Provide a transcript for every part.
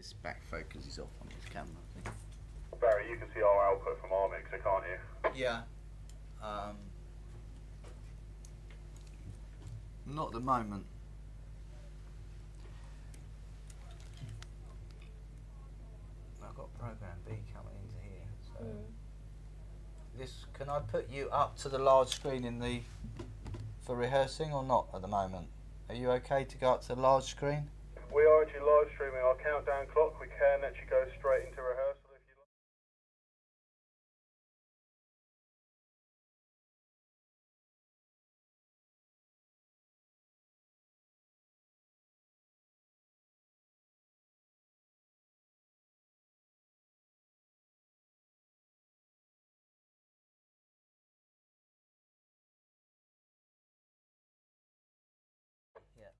his back focus is off on his camera, I think. Barry, you can see our output from our mixer, can't you? Yeah. Not at the moment. I've got program B coming into here, so this, can I put you up to the large screen for rehearsing or not at the moment? Are you okay to go up to the large screen? We are actually live streaming our countdown clock. We can actually go straight into rehearsal if you like. Yeah.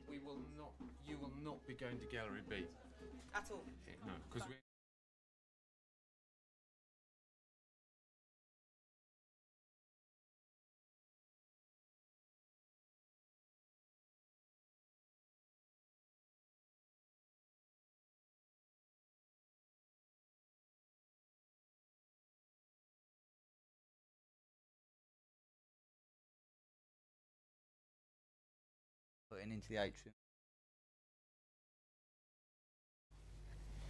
We will not. You will not be going to Gallery B At all. no, because we. Putting into the atrium.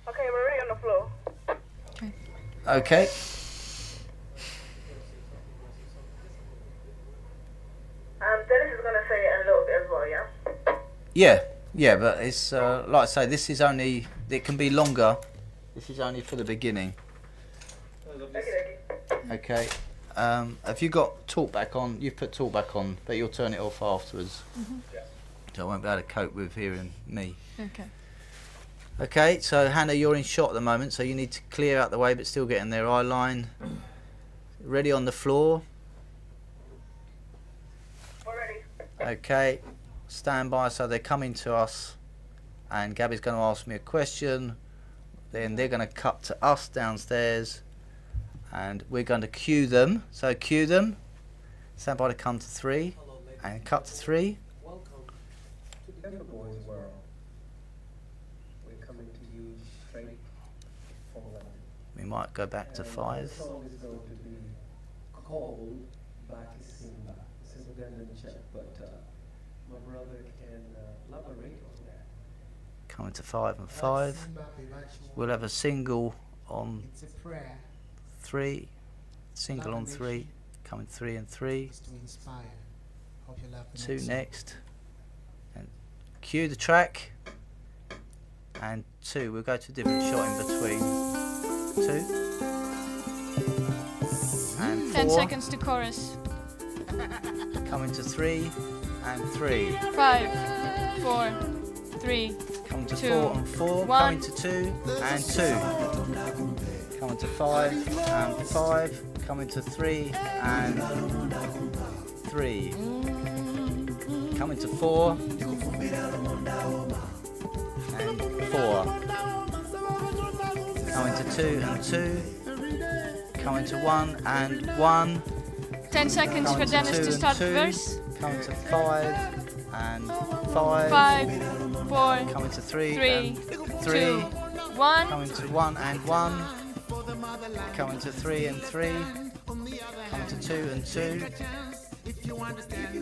Okay, we're already on the floor. Okay. Dennis is gonna say it in a little bit as well, yeah? Yeah, but it's like I say, this is only, it can be longer. This is only for the beginning. Okay. Okay. Have you got talkback on? You've put talkback on, but you'll turn it off afterwards. So I won't be able to cope with hearing me. Okay. Okay, so Hannah, you're in shot at the moment, so you need to clear out the way, but still get in their eye line. Ready on the floor. Already. Okay, stand by, so they're coming to us, and Gabby's going to ask me a question. Then they're going to cut to us downstairs, and we're going to cue them. So cue them. Stand by to come to 3, and cut to 3. Welcome to the Ganda Boys world. We're coming to you straight from London. We might go back to 5. The song is going to be called Baki Simba. This is Ugandan Czech, but my brother can elaborate on that. Coming to 5 and 5. We'll have a single on It's a prayer 3. Single on 3. Coming 3 and 3. is to inspire. Hope you love the 2 next next. And cue the track. And 2. We'll go to a different shot in between. 2. And 10 4. seconds to chorus. Coming to 3 and 3. 5, 4, 3. Coming to 2, 4 and 4. 1. Coming to 2 and 2. Coming to 5 and 5. Coming to 3 and 3. Coming to 4 and 4. Coming to 2 and 2. Coming to 1 and 1. 10 seconds for Coming to Dennis 2 to and start the 2. verse. Coming to 5 and 5. 5, 4, Coming to 3 3, and 3. 2, 1. Coming to 1 and 1. Coming to 3 and 3. Coming to 2 and 2.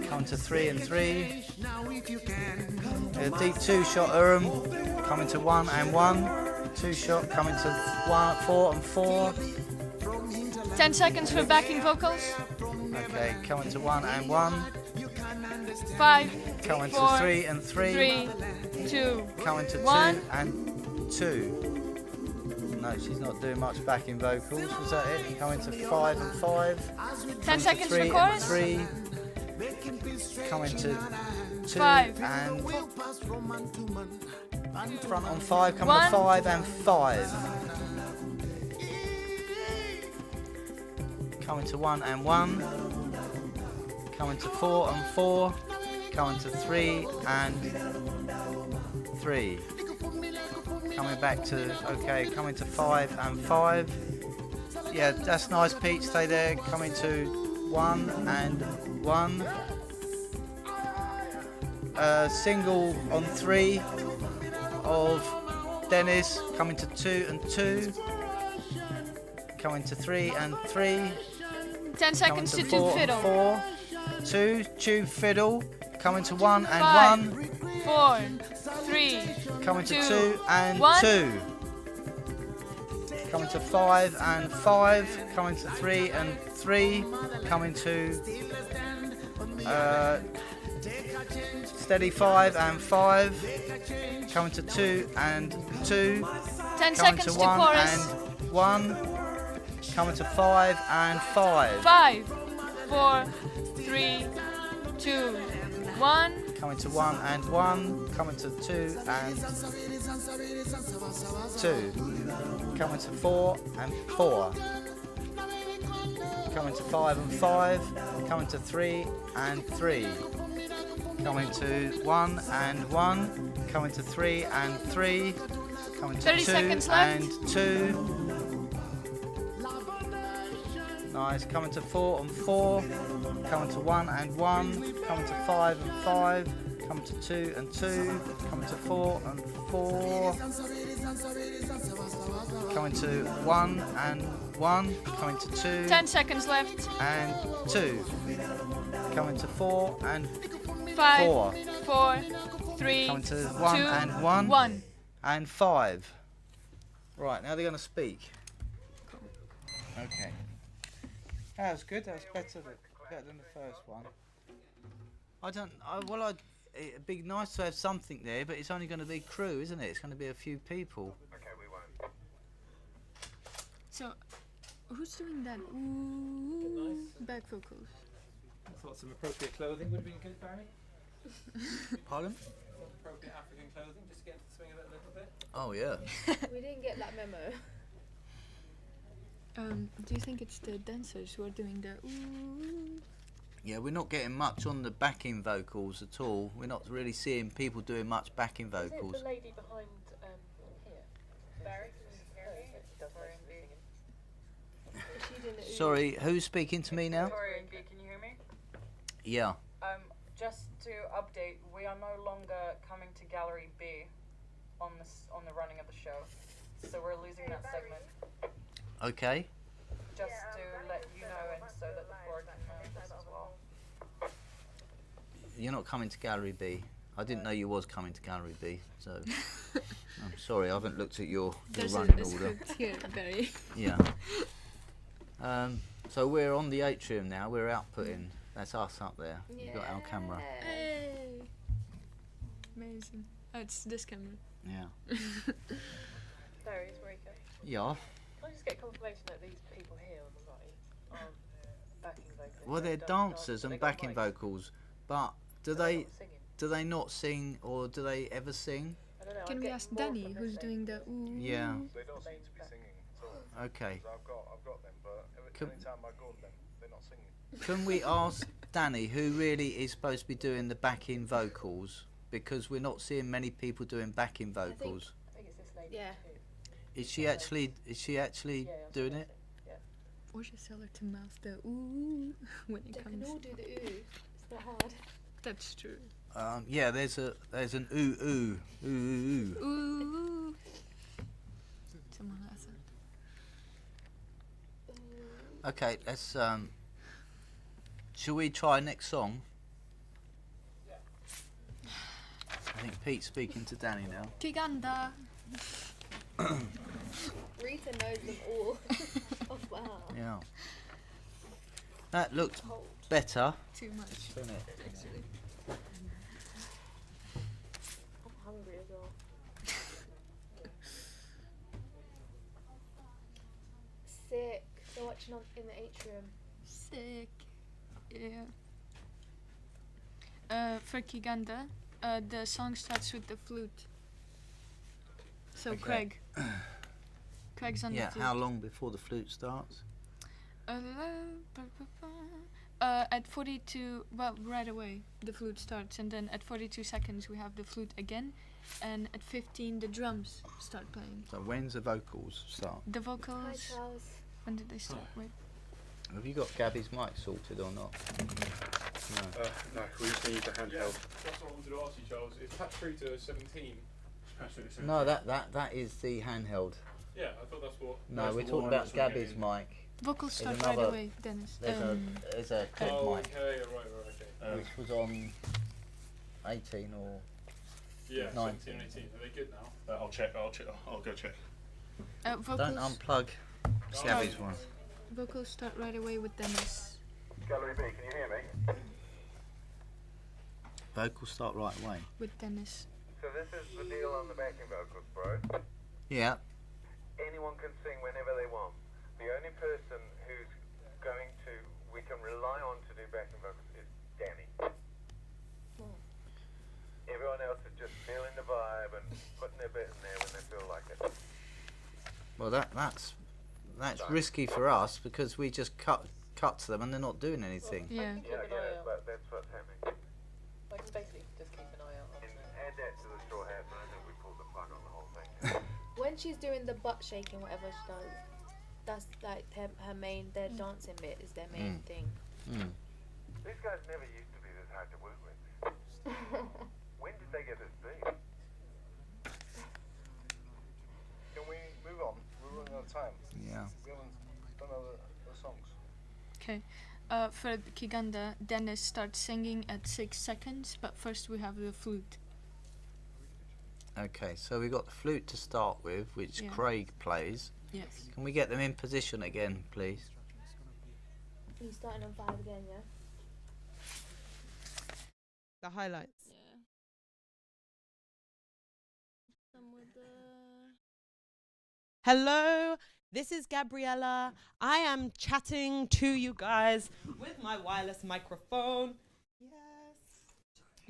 Coming to 3 and 3. A deep 2 shot Urim. Coming to 1 and 1. 2 shot. Coming to 4 and 4. 10 seconds for backing vocals. Okay, coming to 1 and 1. 5, Coming 4, to 3 and 3. 3, 2. Coming to 2 1. and 2. No, she's not doing much backing vocals. Was that it? Coming to 5 and 5. 10 seconds for 3 and chorus. 3. Coming to 2 5. and front on 5. Coming 1. to 5 and 5. Coming to 1 and 1. Coming to 4 and 4. Coming to 3 and 3. Coming back to, okay, coming to 5 and 5. Yeah, that's nice, Pete, stay there. Coming to 1 and 1. Single on 3 of Dennis. Coming to 2 and 2. Coming to 3 and 3. 10 Coming seconds to to 4 do and fiddle. 4. 2, tube fiddle. Coming to 1 and 5, 1. 4, 3, Coming to 2 2 and 1. 2. Coming to 5 and 5. Coming to 3 and 3. Coming to steady 5 and 5. Coming to 2 and 2. 10 Coming seconds to to 1 chorus. and 1. Coming to 5 and 5. 5, 4, 3, 2, 1. Coming to 1 and 1. Coming to 2 and 2. Coming to 4 and 4. Coming to 5 and 5. Coming to 3 and 3. Coming to 1 and 1. Coming to 3 and 3. Coming to 30 2 seconds left. and 2. Nice. Coming to 4 and 4. Coming to 1 and 1. Coming to 5 and 5. Coming to 2 and 2. Coming to 4 and 4. Coming to 1 and 1. Coming to 2 10 seconds left. and 2. Coming to 4 and 5, 4. 4, 3, Coming to 2, 1 and 1. 1. And 5. Right, now they're going to speak. Okay. That was good. That was better than the first one. It'd be nice to have something there, but it's only going to be crew, isn't it? It's going to be a few people. Okay, we won't. So, Who's doing that? Ooh, back vocals. I thought some appropriate clothing would have been good, Barry. Pardon? Some appropriate African clothing, just to get into the swing of it a little bit. Oh yeah. We didn't get that memo. Do you think it's the dancers who are doing the ooh? Yeah, we're not getting much on the backing vocals at all. We're not really seeing people doing much backing vocals. Is it the lady behind here? Barry? Sorry, who's speaking to me now? Victoria, can you hear me? Yeah. Just to update, we are no longer coming to Gallery B on the running of the show, so we're losing that segment. Okay. Just to let you know, and so that the board can know this as well. You're not coming to Gallery B. I didn't know you was coming to Gallery B, so I'm sorry, I haven't looked at your There's running a order. script here, Barry. Yeah. So we're on the atrium now. We're outputting. That's us up there. We've got our camera. Hey. Amazing. Oh, it's this camera. Yeah. Barry, it's Marika. Yeah. Can I just get confirmation that these people here on the right aren't backing vocals? Well, they're dancers and backing vocals, but do they not sing, or do they ever sing? I don't know. Can we ask Danny, who's doing the ooh? Yeah. They don't seem to be singing at all. Okay. So I've got them, but any time I go on them, they're not singing. Can we ask Danny, who really is supposed to be doing the backing vocals, because we're not seeing many people doing backing vocals? I think it's this lady. Yeah. Is she actually doing it? Or just tell her to mouth the ooh when it They comes. can all do the ooh. It's not hard. That's true. Yeah, there's an ooh ooh ooh ooh ooh. Ooh. Someone has it. Okay, let's shall we try next song? I think Pete's speaking to Danny now. Ganda. Rita knows them all. Oh wow. Yeah. That looked better, Too much. didn't it? Actually. I'm hungry as well. Sick. They're watching on in the atrium. Sick. Yeah. For Kiganda, the song starts with the flute. So Okay. Craig's on Yeah, the flute. how long before the flute starts? At 42, well, right away the flute starts, and then at 42 seconds we have the flute again, and at 15 the drums start playing. So when's the vocals start? The Hi vocals, Charles. when did they start? Wait. Have you got Gabby's mic sorted or not? No. No, we just need the handheld. That's what I wanted to ask you, Charles. Is patch through to 17? Patch through to 17. No, that is the handheld. Yeah, I thought that's what. No, that's we're the talking one about that's what Gabby's getting- mic. Vocals There's start right another- away, Dennis. There's a clip Oh, mic, okay, right, okay. which was on 18 or Yeah, 19. 17 and 18. Are they good now? I'll check. I'll go check. vocals, Don't unplug Gabby's one. vocals start right away with Dennis. Gallery B, can you hear me? Vocals start right away. With Dennis. So this is the deal on the backing vocals, bro. Yeah. Anyone can sing whenever they want. The only person who's we can rely on to do backing vocals is Danny. Everyone else is just feeling the vibe and putting their bit in there when they feel like it. Well, that's risky for us because we just cut to them and they're not doing anything. Yeah. Yeah, but that's what's happening. I can basically just keep an eye out on And it. add that to the straw hat, and I think we pulled the plug on the whole thing. When she's doing the butt shaking, whatever she does, that's like her main. Their dancing bit is their main thing. Mm. These guys never used to be this hard to work with. When did they get this big? Can we move on? We're running out of time. Yeah. We haven't done other songs. Okay. For Kiganda, Dennis starts singing at 6 seconds, but first we have the flute. Okay, so we got the flute to start with, which Yeah. Craig plays. Yes. Can we get them in position again, please? He's starting on 5 again, yeah. The highlights. Yeah. Some with the... Hello This is Gabriella. I am chatting to you guys with my wireless microphone. Yes.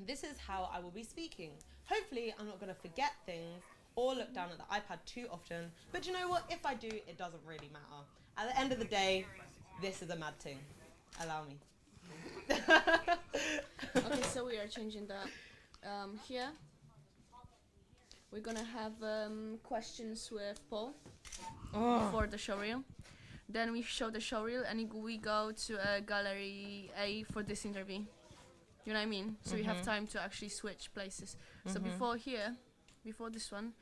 This is how I will be speaking. Hopefully, I'm not going to forget things or look down at the iPad too often. But you know what? If I do, it doesn't really matter. At the end of the day, this is a mad thing. Allow me. Okay, so we are changing that. Here, we're gonna have questions with Paul for the showreel. Then we show the showreel and we go to gallery A for this interview. You know what I mean? So we have time to actually switch places. So before this one,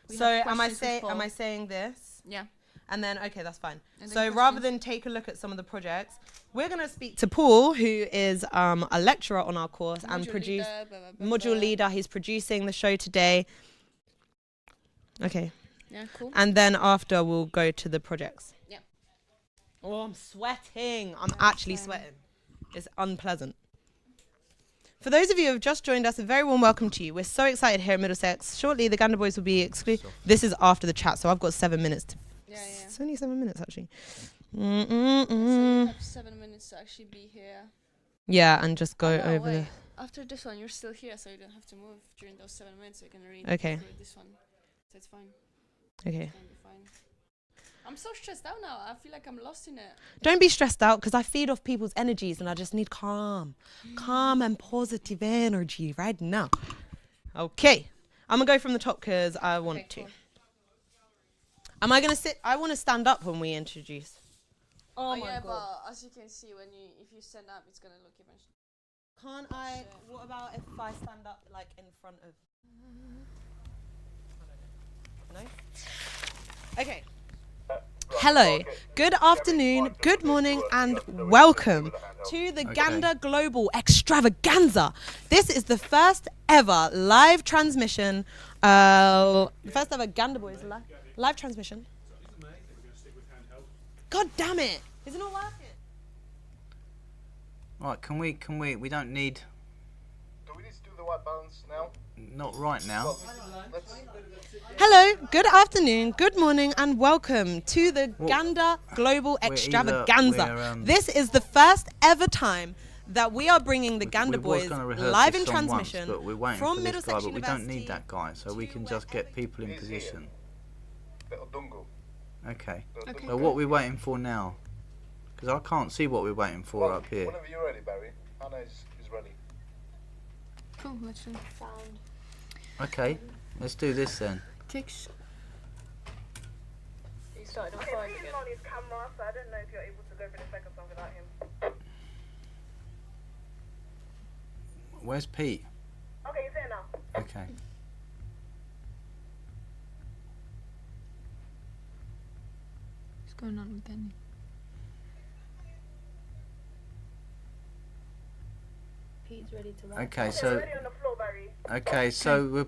we So have am I questions with saying this? Yeah. And then, okay, that's fine. And So then rather questions. than take a look at some of the projects, we're going to speak to Paul, who is a lecturer on our course and module leader. He's producing the show today. Okay. Yeah, cool. And then after, we'll go to the projects. Yeah. Oh, I'm sweating. I'm actually sweating. It's unpleasant. For those of you who have just joined us, a very warm welcome to you. We're so excited here at Middlesex. Shortly, the Ganda Boys will be exclusive. This is after the chat, so I've got 7 minutes to... Yeah. It's only 7 minutes, actually. So you have 7 minutes to actually be here. Yeah, and just go Oh, no, over wait. the... After this one, you're still here, so you don't have to move during those 7 minutes. So you can read Okay. through this one. So it's fine. Okay. It's gonna be fine. I'm so stressed out now. I feel like I'm lost in it. Don't be stressed out, because I feed off people's energies and I just need calm and positive energy right now. Okay. I'm going to go from the top because I want to. Cool. Am I going to sit? I want to stand up when we introduce. Oh my god. But as you can see, if you stand up, it's gonna look even. Can't I? What about if I stand up like in front of? No. Okay. Hello, good afternoon, good morning, and welcome to the Ganda Global Extravaganza. This is the first ever live transmission, first ever Ganda Boys live transmission. God damn it! Is it not working? Right, can we don't need... Do we need to do the white balance now? Not right now. Hello, good afternoon, good morning, and welcome to the Ganda Global Extravaganza. This is the first ever time that we are bringing the Ganda Boys live in transmission but we're waiting from for this Middlesex guy, but we don't need University that guy, so we can just get people in position. Okay. So what are we waiting for now? Because I can't see what we're waiting for up here. Whenever you're ready, Barry. Hannah is ready. Cool, let's do Sound. Okay, let's do this then. Ticks. He started on Okay, five he's again. on his camera, so I don't know if you're able to go for the second song without him. Where's Pete? Okay, he's here now. Okay. What's going on with Danny? Pete's ready to run. Okay, We're so ready on the floor, Barry. okay, so we're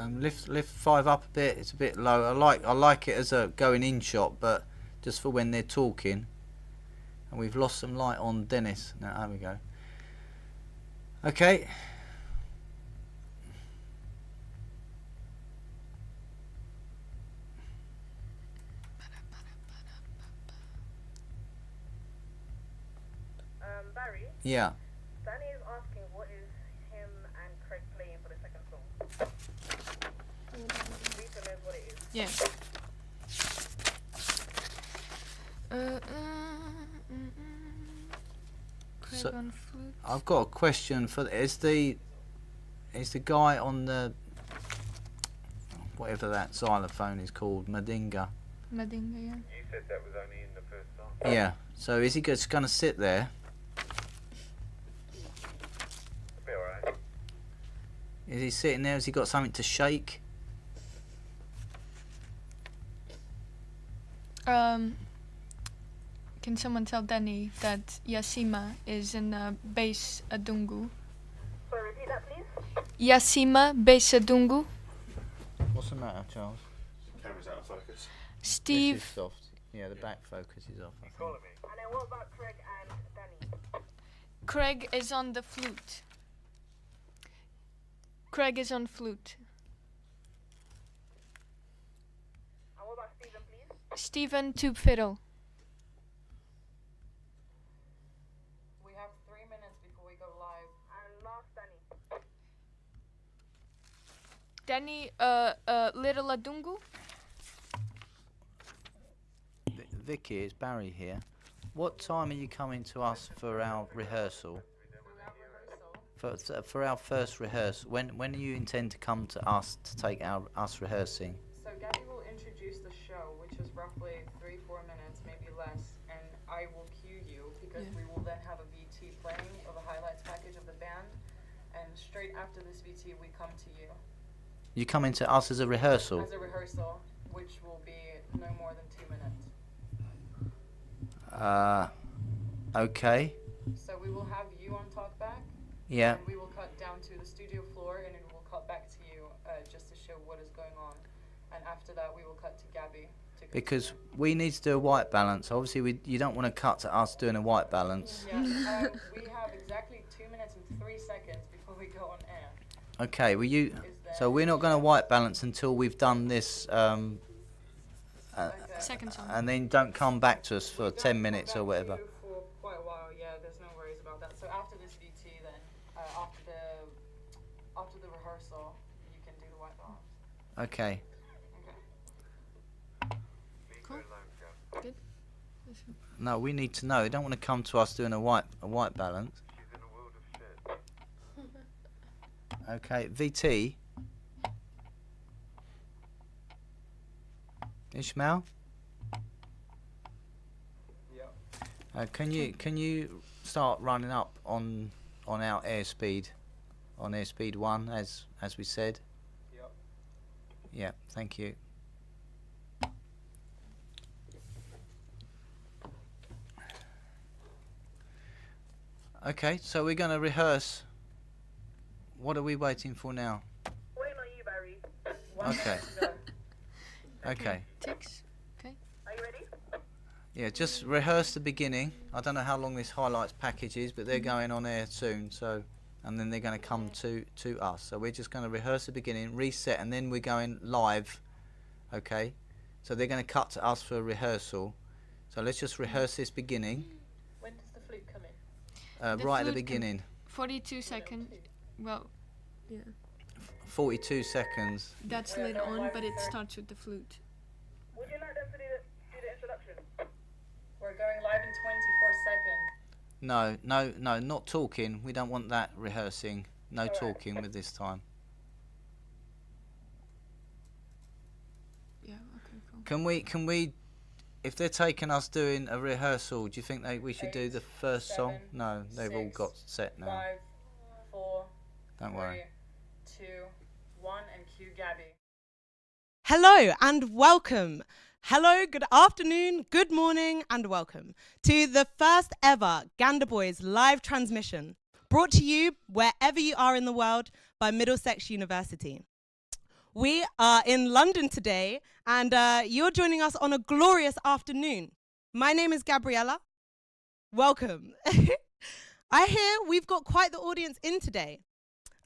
lift 5 up a bit. It's a bit low. I like it as a going in shot, but just for when they're talking. And we've lost some light on Dennis. Now there we go. Okay. Barry, Yeah. Danny is asking what is him and Craig playing for the second song. Lisa knows what it is. Yeah. Craig So, on flute. I've got a question for is the guy on the whatever that xylophone is called, Madinga. Madinga, yeah. You said that was only in the first song. Yeah. So is he just gonna sit there? It'll be alright. Is he sitting there? Has he got something to shake? Can someone tell Danny that Yasima is in base Adungu? Sorry, repeat that, please. Yasima base Adungu. What's the matter, Charles? Camera's out of focus. Steve. This is soft. Yeah, the back focus is off. I think. And then what about Craig and Danny? Craig is on the flute. Craig is on flute. And what about Stephen, please? Stephen Tube Fiddle. We have 3 minutes before we go live. And last Danny. Danny Little Adungu. Vicky, it's Barry here. What time are you coming to us for our rehearsal? For our first rehearsal, when do you intend to come to us to take us rehearsing? So Gabby will introduce the show, which is roughly 3-4 minutes, maybe less, and I will cue you because we will then have a VT playing of a highlights package of the band, and straight after this VT we come to you. You coming to us as a rehearsal? As a rehearsal, which will be no more than 2 minutes. Okay. So we will have you on talkback. Yeah. And we will cut down to the studio floor, and it will cut back to you just to show what is going on. And after that, we will cut to Gabby. Because we need to do a white balance. Obviously, you don't want to cut to us doing a white balance. Yeah. We have exactly 2 minutes and 3 seconds before we go on air. Okay. Well, so we're not going to white balance until we've done this. Second song. And then don't come back to us for 10 minutes or whatever. For quite a while, yeah. There's no worries about that. So after this VT, then after the rehearsal, you can do the white balance. Okay. Cool. Good. No, we need to know. You don't want to come to us doing a white balance. She's in a world of shit. Okay, VT. Ishmael. Yeah. Can you start running up on our airspeed, on airspeed 1 as we said? Yep. Yeah. Thank you. Okay, so we're going to rehearse. What are we waiting for now? Waiting on you, Barry. Okay. Okay. Ticks. Okay. Are you ready? Yeah, just rehearse the beginning. I don't know how long this highlights package is, but they're going on air soon, so, and then they're going to come to us. So we're just going to rehearse the beginning, reset, and then we're going live. Okay. So they're going to cut to us for a rehearsal. So let's just rehearse this beginning. When does the flute come in? Right at the beginning. 42 seconds. Well, yeah. 42 seconds. That's lit on, but it starts with the flute. Would you like them to do the introduction? We're going live in 24 seconds. No, not talking. We don't want that rehearsing. No talking with this time. Yeah, okay, cool. Can we, if they're taking us doing a rehearsal, do you think we should do the first song? No, they've all got set now. 5, 4, Don't worry. 3, 2, 1, and cue Gabby. Hello and welcome. Hello, good afternoon, good morning, and welcome to the first ever Ganda Boys live transmission, brought to you wherever you are in the world by Middlesex University. We are in London today, and you're joining us on a glorious afternoon. My name is Gabriella. Welcome. I hear we've got quite the audience in today.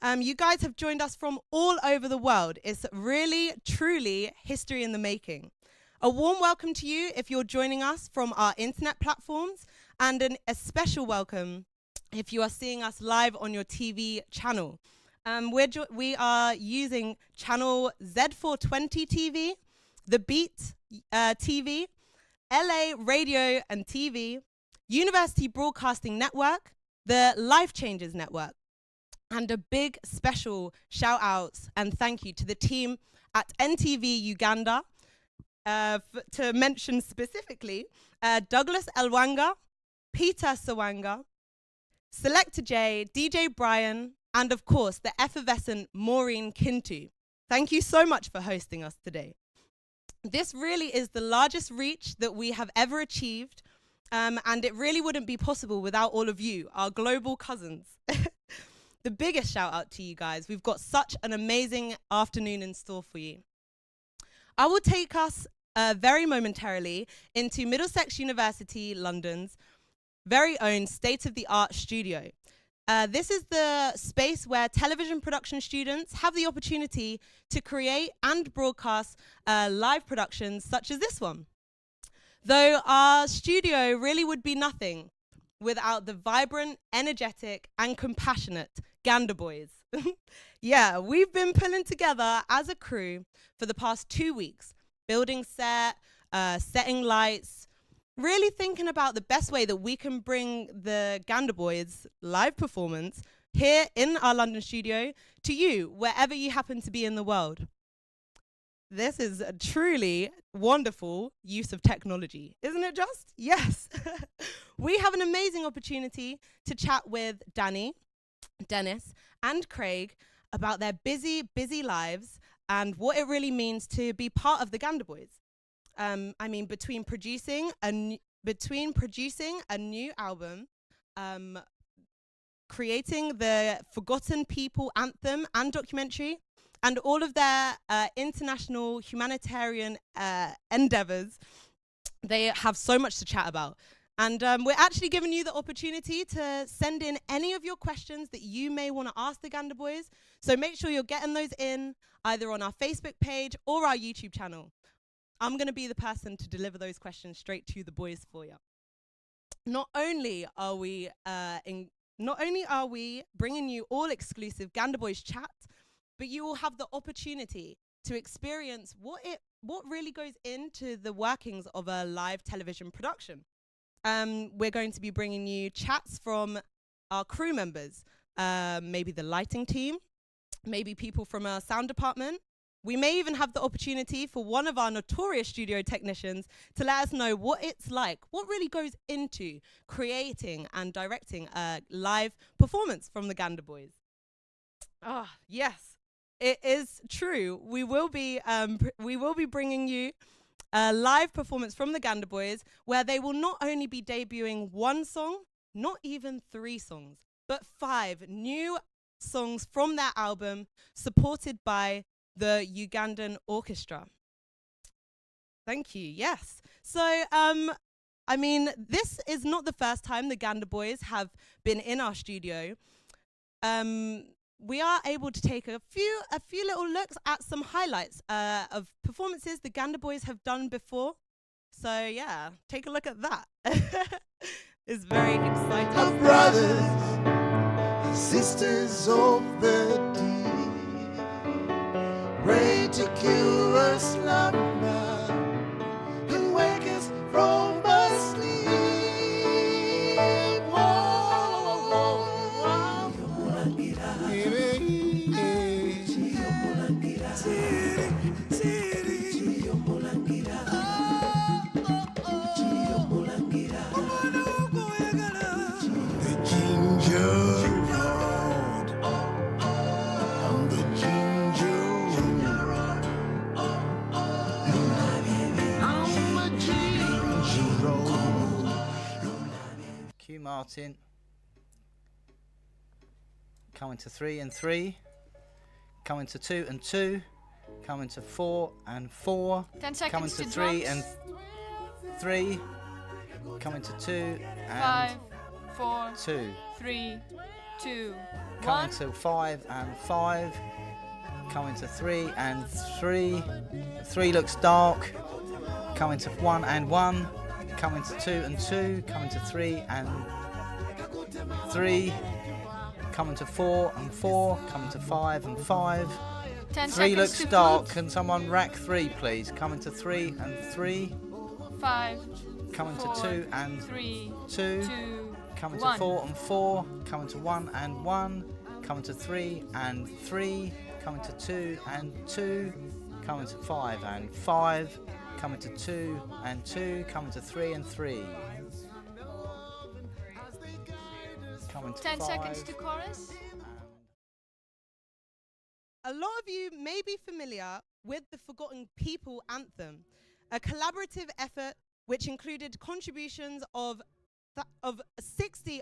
You guys have joined us from all over the world. It's really, truly history in the making. A warm welcome to you if you're joining us from our internet platforms, and a special welcome if you are seeing us live on your TV channel. We are using channel Z420 TV, The Beat TV, LA Radio and TV, University Broadcasting Network, the Life Changers Network. And a big special shout outs and thank you to the team at NTV Uganda, to mention specifically Douglas Elwanga, Peter Sawanga, Selector J, DJ Brian, and of course the effervescent Maureen Kintu. Thank you so much for hosting us today. This really is the largest reach that we have ever achieved, and it really wouldn't be possible without all of you, our global cousins. The biggest shout out to you guys. We've got such an amazing afternoon in store for you. I will take us very momentarily into Middlesex University London's very own state-of-the-art studio. This is the space where television production students have the opportunity to create and broadcast live productions such as this one. Though our studio really would be nothing without the vibrant, energetic, and compassionate Ganda Boys. Yeah, we've been pulling together as a crew for the past 2 weeks, building setting lights, really thinking about the best way that we can bring the Ganda Boys live performance here in our London studio to you, wherever you happen to be in the world. This is a truly wonderful use of technology, isn't it just? Yes. We have an amazing opportunity to chat with Danny, Dennis, and Craig about their busy, busy lives and what it really means to be part of the Ganda Boys. I mean, between producing a new album, creating the Forgotten People anthem and documentary, and all of their international humanitarian endeavors, they have so much to chat about. And we're actually giving you the opportunity to send in any of your questions that you may want to ask the Ganda Boys. So make sure you're getting those in either on our Facebook page or our YouTube channel. I'm going to be the person to deliver those questions straight to the boys for you. Not only are we bringing you all exclusive Ganda Boys chat, but you will have the opportunity to experience what really goes into the workings of a live television production. We're going to be bringing you chats from our crew members, maybe the lighting team, maybe people from our sound department. We may even have the opportunity for one of our notorious studio technicians to let us know what it's like, what really goes into creating and directing a live performance from the Ganda Boys. Ah, yes, it is true. We will be bringing you a live performance from the Ganda Boys where they will not only be debuting one song, not even 3 songs, but 5 new songs from their album supported by the Ugandan Orchestra. Thank you, yes. So, I mean, this is not the first time the Ganda Boys have been in our studio. We are able to take a few little looks at some highlights of performances the Ganda Boys have done before. So yeah, take a look at that. It's very exciting. Our brothers, sisters of the deep, pray to cure us slumber and wake us from our sleep. Q Martin. Coming to 3 and 3. Coming to 2 and 2. Coming to 4 and 4. 10 seconds coming to to 3 drums. and 3. Coming to 2 and 5, 4, 2. 3, 2, Coming 1. to 5 and 5. Coming to 3 and 3. 3 looks dark. Coming to 1 and 1. Coming to 2 and 2. Coming to 3 and 3. Coming to 4 and 4. Coming to 5 and 5. 10 3 seconds looks to dark. flute. Can someone rack 3, please? Coming to 3 and 3. 5, Coming 4, to 2 and 3, 2. 2, Coming 1. to 4 and 4. Coming to 1 and 1. Coming to 3 and 3. Coming to 2 and 2. Coming to 5 and 5. Coming to 2 and 2. Coming to 3 and 3. Coming to 10 5. seconds to chorus. A lot of you may be familiar with the Forgotten People anthem, a collaborative effort which included contributions of over 60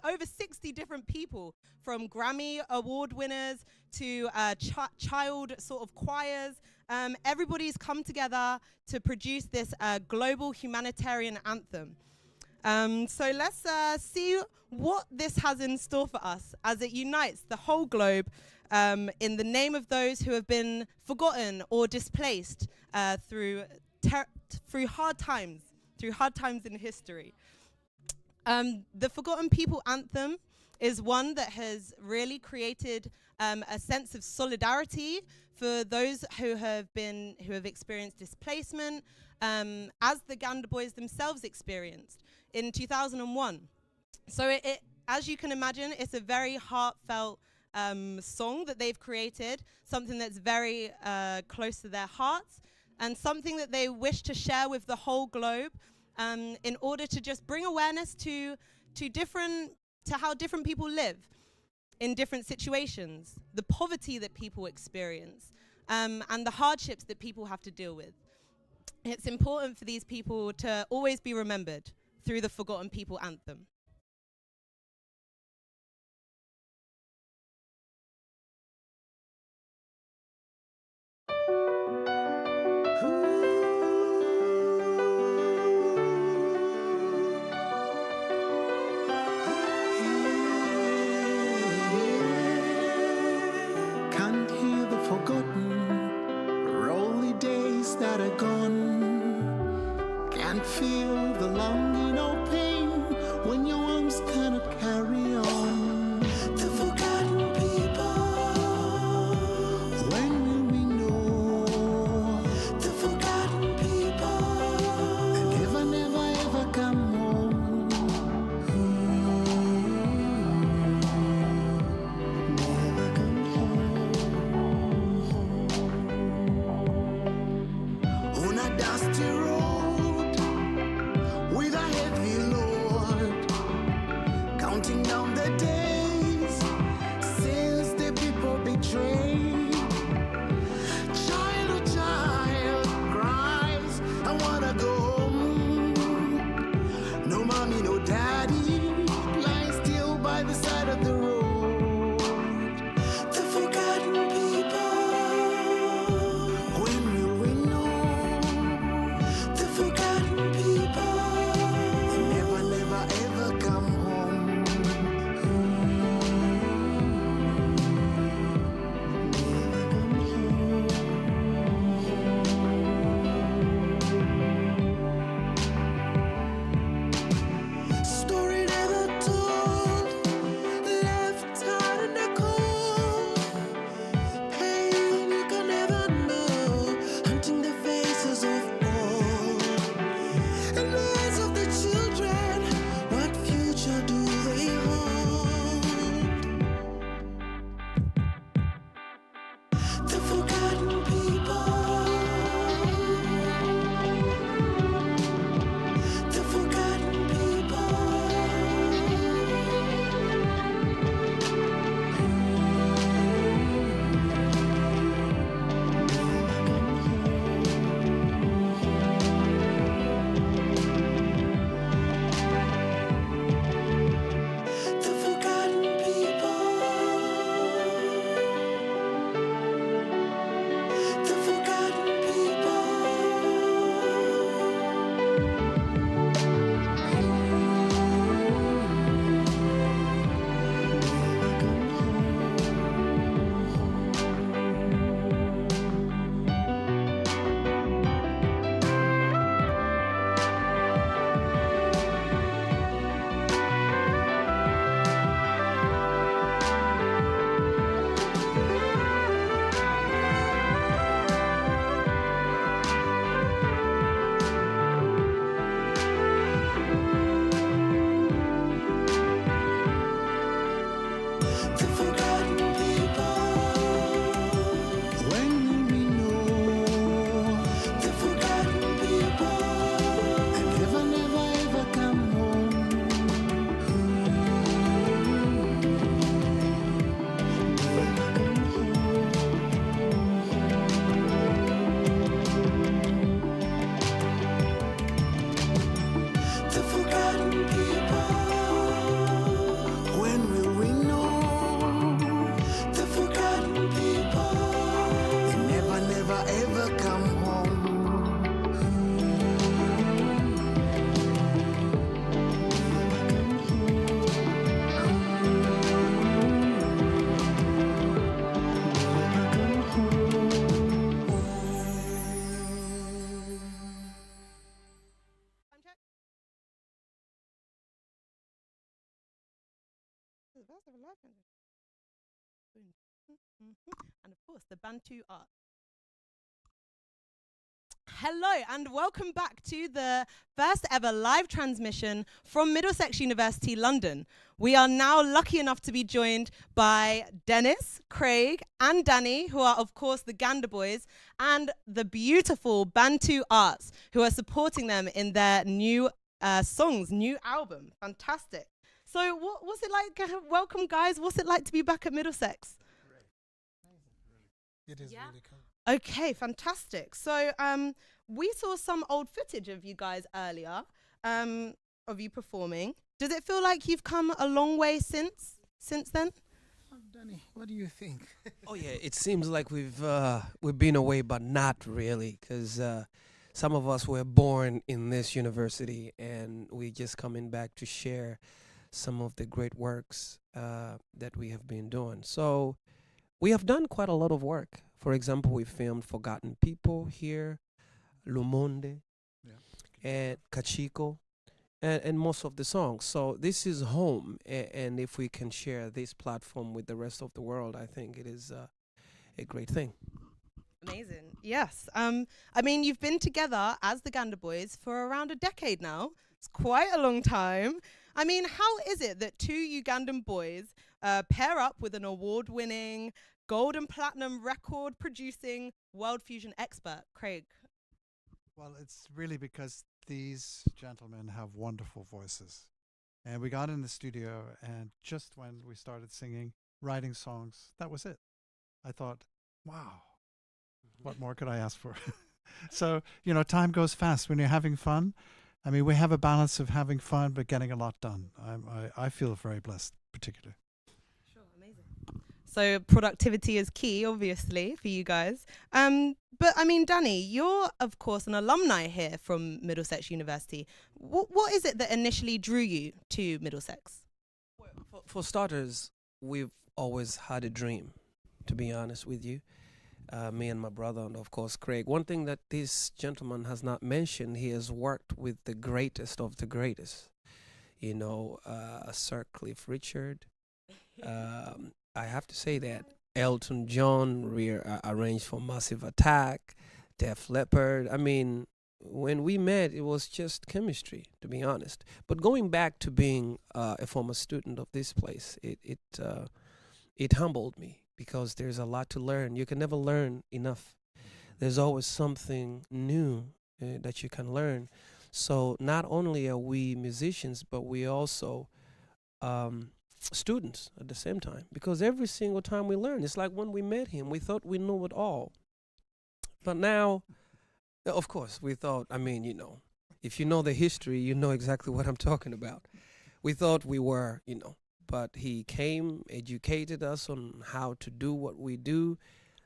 different people, from Grammy award winners to child sort of choirs. Everybody's come together to produce this global humanitarian anthem. So let's see what this has in store for us as it unites the whole globe in the name of those who have been forgotten or displaced through hard times through hard times in history. The Forgotten People Anthem is one that has really created a sense of solidarity for those who have experienced displacement, as the Ganda Boys themselves experienced in 2001. So it as you can imagine, it's a very heartfelt song that they've created, something that's very close to their hearts, and something that they wish to share with the whole globe, in order to just bring awareness to how different people live in different situations, the poverty that people experience, and the hardships that people have to deal with. It's important for these people to always be remembered through the Forgotten People Anthem. Can't hear the forgotten, rolly days that are gone. Can't feel the longing or pain when your arms cannot carry on. The forgotten people, when will we know first ever live transmission. And of course, the Bantu art. Hello and welcome back to the first ever live transmission from Middlesex University, London. We are now lucky enough to be joined by Dennis, Craig and Danny, who are of course the Ganda Boys, and the beautiful Bantu Arts, who are supporting them in their new songs, new album. Fantastic. So what's it like? Welcome guys, what's it like to be back at Middlesex? It is really cool. Okay, fantastic. So we saw some old footage of you guys earlier, of you performing. Does it feel like you've come a long way since then? Danny, what do you think? Oh yeah, it seems like we've been away, but not really, because some of us were born in this university, and we just coming back to share some of the great works that we have been doing. So we have done quite a lot of work. For example, we filmed Forgotten People here, Lumonde, and Kachiko, and most of the songs. So this is home, and if we can share this platform with the rest of the world, I think it is a great thing. Amazing. Yes. I mean, you've been together as the Ganda Boys for around a decade now. It's quite a long time. I mean, how is it that two Ugandan boys pair up with an award-winning, gold and platinum record producing world fusion expert, Craig? Well, it's really because these gentlemen have wonderful voices. And we got in the studio, and just when we started singing, writing songs, that was it. I thought, wow, what more could I ask for? So, you know, time goes fast when you're having fun. I mean, we have a balance of having fun, but getting a lot done. I feel very blessed, particularly. So productivity is key, obviously, for you guys. But I mean, Danny, you're of course an alumni here from Middlesex University. What is it that initially drew you to Middlesex? Well, for starters, we've always had a dream, to be honest with you. Me and my brother, and of course Craig. One thing that this gentleman has not mentioned, he has worked with the greatest of the greatest. You know, Sir Cliff Richard. I have to say that Elton John arranged for Massive Attack, Def Leppard. I mean, when we met, it was just chemistry, to be honest. But going back to being a former student of this place, it humbled me, because there's a lot to learn. You can never learn enough. There's always something new that you can learn. So not only are we musicians, but we also students at the same time, because every single time we learn, it's like when we met him, we thought we knew it all. But now, of course, we thought, I mean, you know, if you know the history, you know exactly what I'm talking about. We thought we were, you know, but he came, educated us on how to do what we do.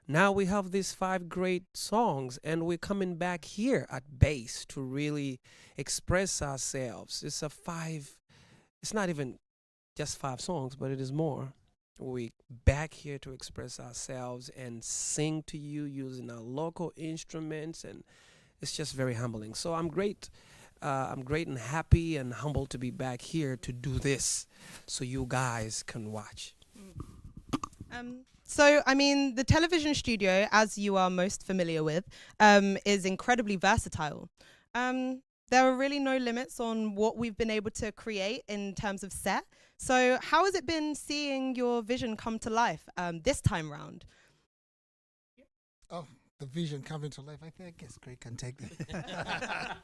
Now we have these 5 great songs, and we're coming back here at base to really express ourselves. It's not even just 5 songs, but it is more. We back here to express ourselves and sing to you using our local instruments, and it's just very humbling. So I'm great and happy and humbled to be back here to do this, so you guys can watch. So, I mean, the television studio, as you are most familiar with, is incredibly versatile. There are really no limits on what we've been able to create in terms of set. So how has it been seeing your vision come to life this time round? Oh, the vision coming to life. I guess Craig can take that.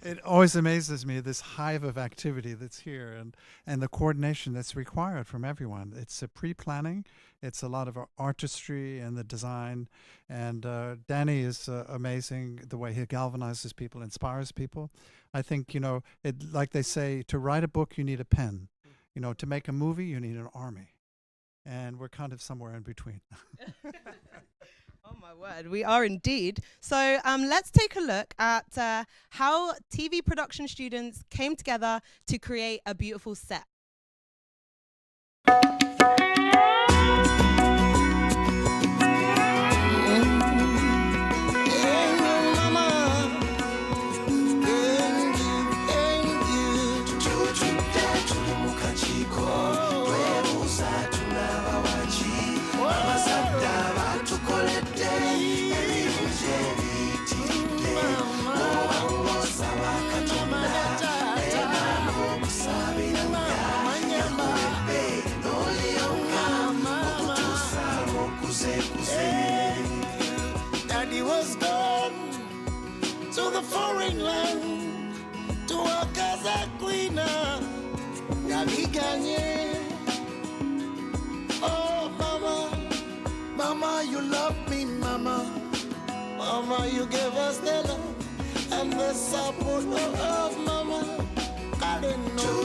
It always amazes me, this hive of activity that's here, and the coordination that's required from everyone. It's a pre-planning. It's a lot of artistry and the design. And Danny is amazing, the way he galvanizes people, inspires people. I think, you know, like they say, to write a book, you need a pen. You know, to make a movie, you need an army. And we're kind of somewhere in between. Oh my word, we are indeed. So let's take a look at how TV production students came together to create a beautiful set. Kanye. Oh, mama, mama, you love me, mama. Mama, you gave us the love and the support of mama. I didn't know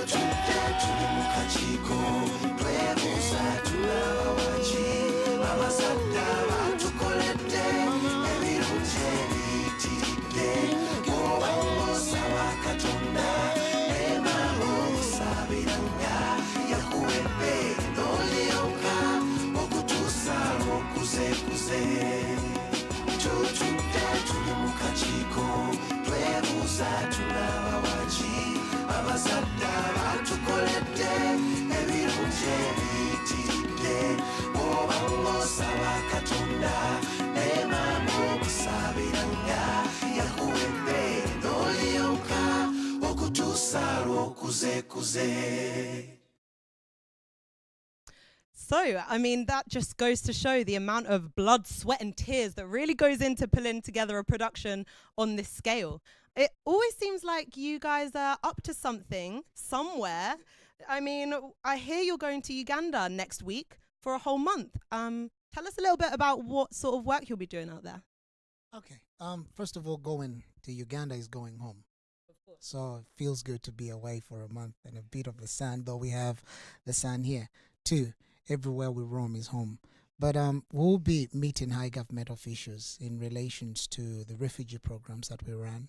So, I mean, that just goes to show the amount of blood, sweat, and tears that really goes into pulling together a production on this scale. It always seems like you guys are up to something somewhere. I mean, I hear you're going to Uganda next week for a whole month. Tell us a little bit about what sort of work you'll be doing out there. Okay. First of all, going to Uganda is going home. So it feels good to be away for a month and a bit of the sun, though we have the sun here. 2, everywhere we roam is home. But we'll be meeting high government officials in relations to the refugee programs that we run.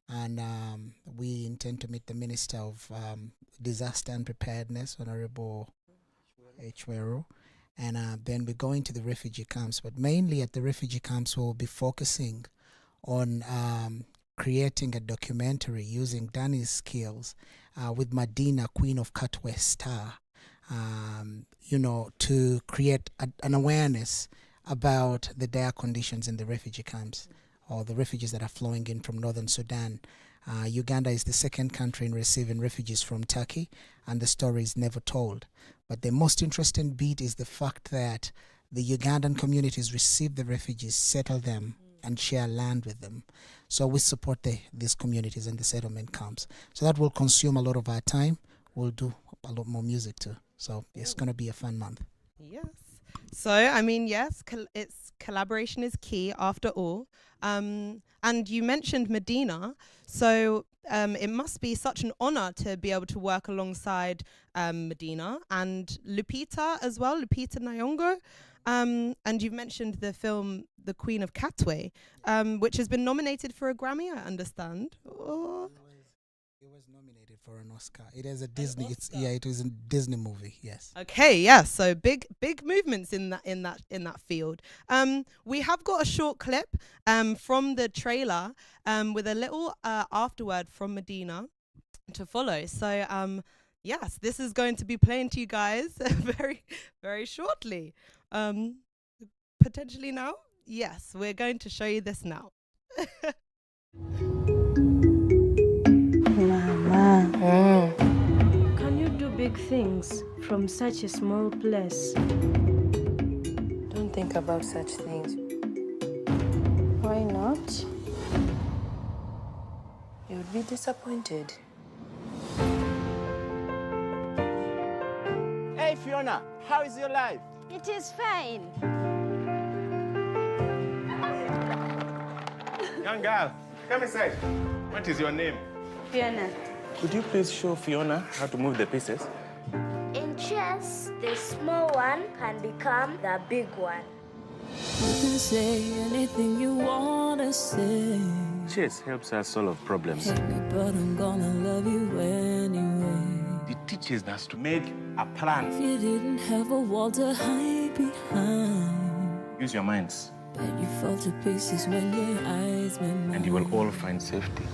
And we intend to meet the Minister of Disaster and Preparedness, Honorable H. And then we're going to the refugee camps. But mainly at the refugee camps, we'll be focusing on creating a documentary using Danny's skills with Medina, Queen of Katwe Star, to create an awareness about the dire conditions in the refugee camps or the refugees that are flowing in from northern Sudan. Uganda is the second country in receiving refugees from Turkey, and the story is never told. But the most interesting bit is the fact that the Ugandan communities receive the refugees, settle them, and share land with them. So we support these communities and the settlement camps. So that will consume a lot of our time. We'll do a lot more music too. So it's going to be a fun month. Yes. So, I mean, yes, collaboration is key after all. And you mentioned Medina. So it must be such an honor to be able to work alongside Medina and Lupita as well, Lupita Nyong'o. And you've mentioned the film The Queen of Katwe, which has been nominated for a Grammy, I understand. Oh. It was nominated for an Oscar. It is a Disney. It was a Disney movie. Yes. Okay. Yeah. So big movements in that field. We have got a short clip from the trailer with a little afterword from Medina to follow. So yes, this is going to be playing to you guys very, very shortly. Potentially now. Yes, we're going to show you this now. Mama, can you do big things from such a small place? Don't think about such things. Why not? You would be disappointed. Hey Fiona, how is your life? It is fine. Young girl, come inside. What is your name? Fiona. Could you please show Fiona how to move the pieces? In chess, the small one can become the big one. You can say anything you want to say. Chess helps us solve problems. Hate me, but I'm gonna love you anyway. It teaches us to make a plan. If you didn't have a wall to hide behind, Use your minds. but you fall to pieces when your eyes met mine. And you will all find safety.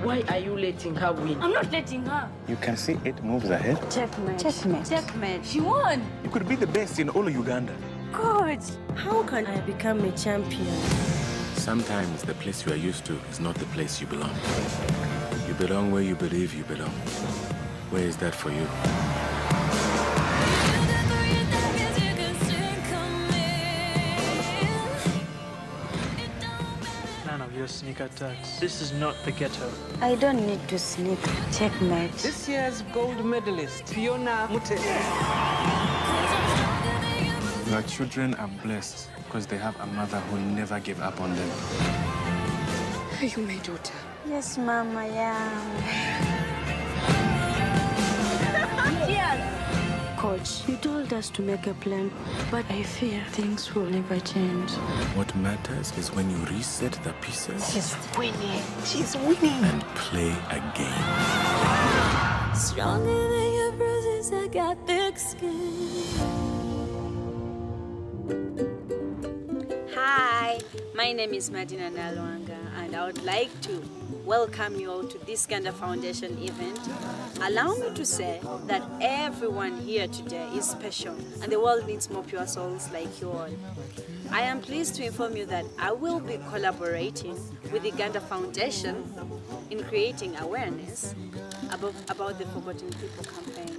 Why are you letting her win? I'm not letting her. You can see 8 moves ahead. Checkmate. Checkmate. Checkmate. She won. You could be the best in all of Uganda. Good. How can I become a champion? Sometimes the place you are used to is not the place you belong. You belong where you believe you belong. Where is that for you? None of your a sneak attacks. This is not the ghetto. I don't need to sneak. Checkmate. This year's gold medalist, Fiona Mute. Your children are blessed because they have a mother who never gave up on them. Are you my daughter? Yes, Mom, I am. Coach, you told us to make a plan, but I fear things will never change. What matters is when you reset the pieces. She's winning. She's winning. And play again. Stronger than your bruises, I got thick skin. Hi, my name is Madina Nalwanga, and I would like to welcome you all to this Ganda Foundation event. Allow me to say that everyone here today is special, and the world needs more pure souls like you all. I am pleased to inform you that I will be collaborating with the Ganda Foundation in creating awareness about the Forgotten People campaign.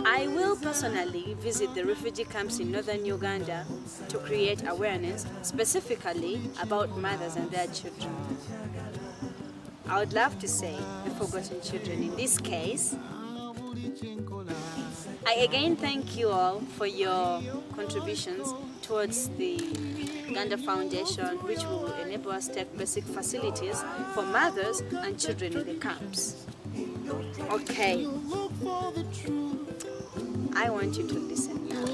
I will personally visit the refugee camps in northern Uganda to create awareness specifically about mothers and their children. I would love to say the forgotten children in this case. I again thank you all for your contributions towards the Ganda Foundation, which will enable us to take basic facilities for mothers and children in the camps. Okay. I want you to listen now.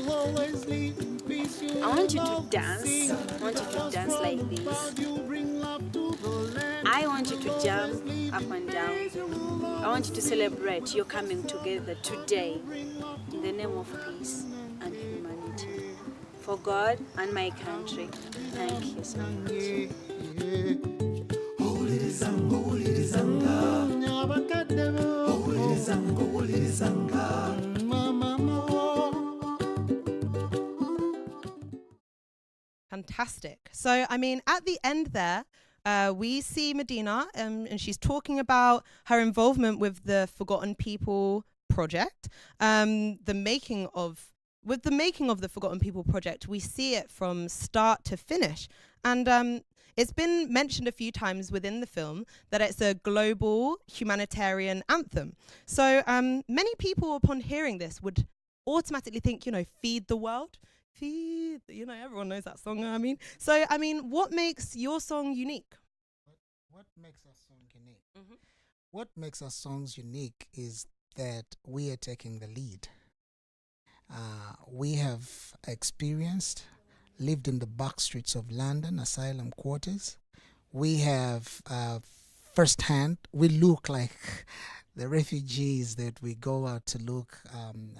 I want you to dance. I want you to dance like this. I want you to jump up and down. I want you to celebrate your coming together today in the name of peace and humanity. For God and my country, thank you so much. Fantastic. So, I mean, at the end there, we see Medina, and she's talking about her involvement with the Forgotten People project. With the making of the Forgotten People project, we see it from start to finish. And it's been mentioned a few times within the film that it's a global humanitarian anthem. So many people, upon hearing this, would automatically think, feed the world. Feed, everyone knows that song, I mean. So, I mean, what makes your song unique? What makes our song unique? What makes our songs unique is that we are taking the lead. We have experienced, lived in the back streets of London, asylum quarters. We have firsthand, we look like the refugees that we go out to look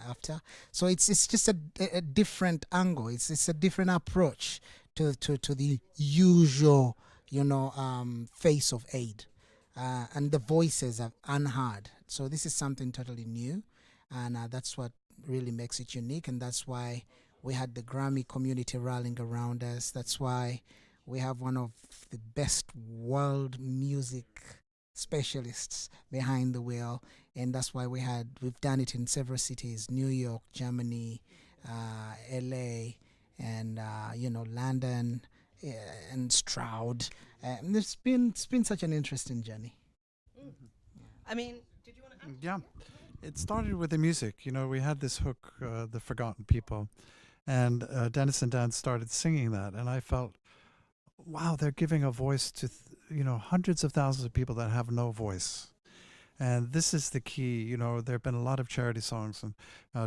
after. So it's just a different angle. It's a different approach to the usual, face of aid. And the voices are unheard. So this is something totally new, and that's what really makes it unique, and that's why we had the Grammy community rallying around us. That's why we have one of the best world music specialists behind the wheel, and that's why we've done it in several cities: New York, Germany, LA, and London, and Stroud. And it's been such an interesting journey. I mean, did you want to add? Yeah, it started with the music. We had this hook, The Forgotten People, and Dennis and Dan started singing that, and I felt, wow, they're giving a voice to hundreds of thousands of people that have no voice. And this is the key. There have been a lot of charity songs and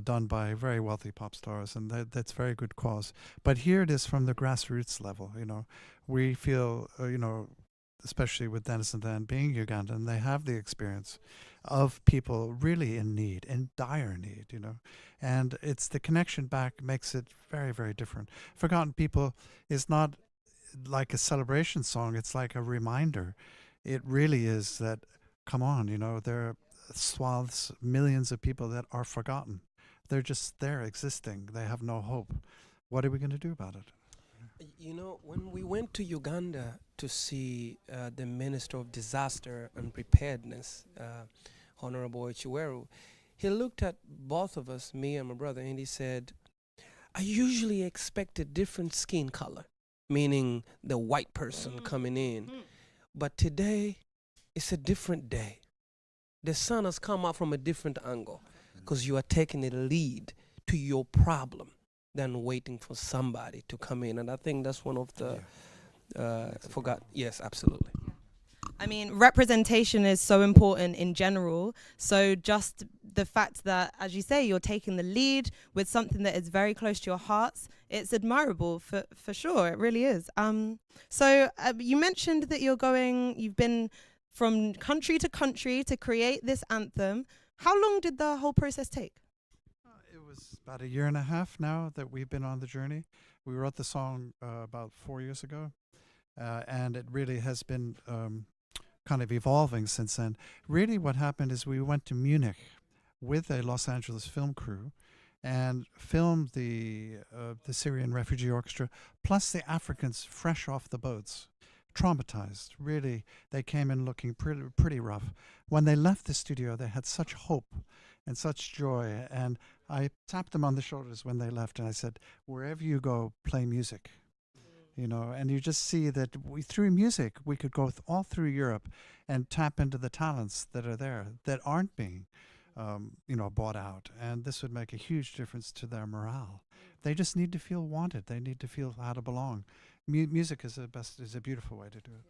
done by very wealthy pop stars, and that's very good cause. But here it is from the grassroots level. We feel, especially with Dennis and Dan being Ugandan, they have the experience of people really in need, in dire need, and it's the connection back makes it very, very different. Forgotten People is not like a celebration song, it's like a reminder. It really is that, come on, there are swaths, millions of people that are forgotten. They're just there existing. They have no hope. What are we going to do about it? When we went to Uganda to see the Minister of Disaster and Preparedness, Honorable Chiweru, he looked at both of us, me and my brother, and he said, I usually expect a different skin color. meaning the white person coming in. But today, it's a different day. The sun has come out from a different angle because you are taking a lead to your problem than waiting for somebody to come in. And I think that's one of the, yes, absolutely. I mean, representation is so important in general. So just the fact that, as you say, you're taking the lead with something that is very close to your hearts, it's admirable for sure. It really is. So you mentioned that you've been from country to create this anthem. How long did the whole process take? It was about a year and a half now that we've been on the journey. We wrote the song about 4 years ago, and it really has been kind of evolving since then. Really what happened is we went to Munich with a Los Angeles film crew and filmed the Syrian refugee orchestra, plus the Africans fresh off the boats, traumatized. Really, they came in looking pretty rough. When they left the studio, they had such hope and such joy. And I tapped them on the shoulders when they left, and I said, wherever you go, play music. You know, and you just see that through music, we could go all through Europe and tap into the talents that are there that aren't being, bought out. And this would make a huge difference to their morale. They just need to feel wanted. They need to feel how to belong. Music is a beautiful way to do it.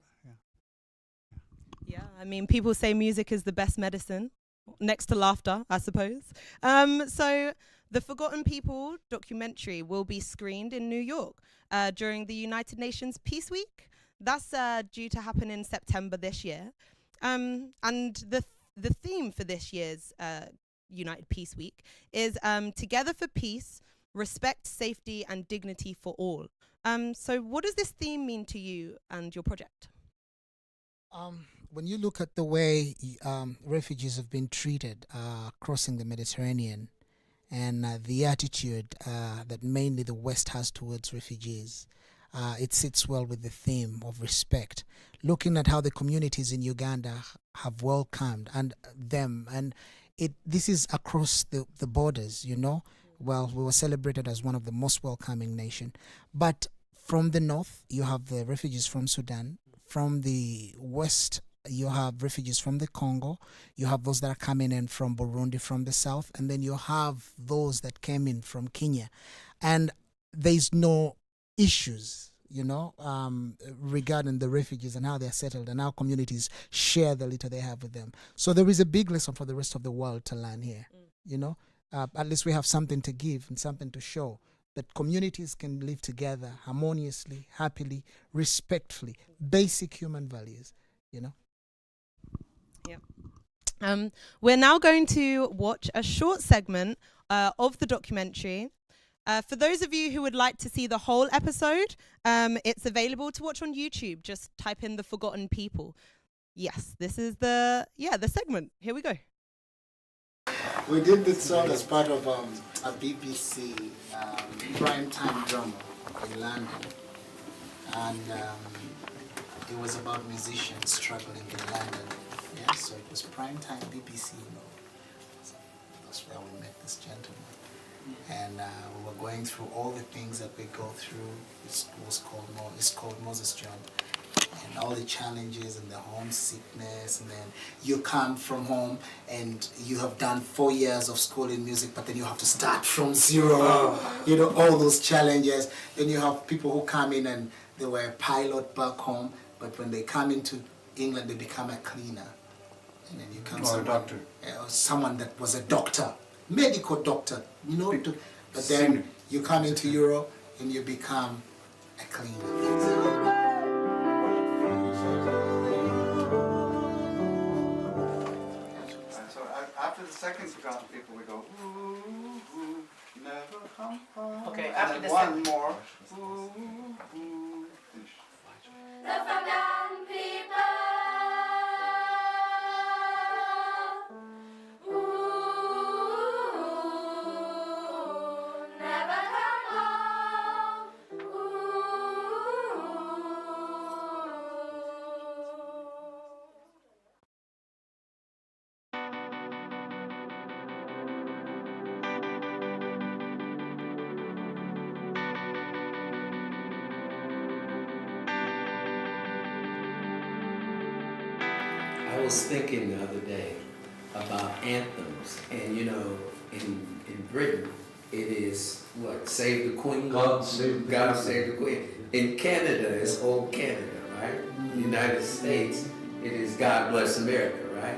Yeah, I mean, people say music is the best medicine, next to laughter, I suppose. So the Forgotten People documentary will be screened in New York during the United Nations Peace Week. That's due to happen in September this year. And the theme for this year's United Peace Week is Together for Peace, Respect, Safety and Dignity for All. So what does this theme mean to you and your project? When you look at the way refugees have been treated crossing the Mediterranean, and the attitude that mainly the West has towards refugees, it sits well with the theme of respect. Looking at how the communities in Uganda have welcomed them, and this is across the borders, you know. Well, we were celebrated as one of the most welcoming nation. But from the north, you have the refugees from Sudan. From the west, you have refugees from the Congo. You have those that are coming in from Burundi from the south. And then you have those that came in from Kenya. And there's no issues, regarding the refugees and how they're settled and how communities share the little they have with them. So there is a big lesson for the rest of the world to learn here, At least we have something to give and something to show, that communities can live together harmoniously, happily, respectfully, basic human values, Yeah. We're now going to watch a short segment of the documentary. For those of you who would like to see the whole episode, it's available to watch on YouTube. Just type in The Forgotten People. Yes, this is the segment. Here we go. We did this song as part of a BBC primetime drama in London, and it was about musicians struggling in London. Yeah, so it was primetime BBC. So that's where we met this gentleman, and we were going through all the things that we go through. It's called Moses John. And all the challenges and the homesickness, and then you come from home and you have done 4 years of school in music, but then you have to start from zero, all those challenges. Then you have people who come in and they were a pilot back home, but when they come into England, they become a cleaner. And then you come or a doctor. Someone that was a doctor, medical doctor, but then you come into Europe and you become a cleaner. After the second Forgotten People, we go, ooh, ooh, never come home. Okay, and after then the one second. more. Ooh, ooh, finish. The forgotten people. Ooh, never come home. was thinking the other day about anthems, and you know, in Britain, it is what? Save the Queen. God save the Queen. In Canada, it's Old Canada, right? The United States, it is God Bless America, right?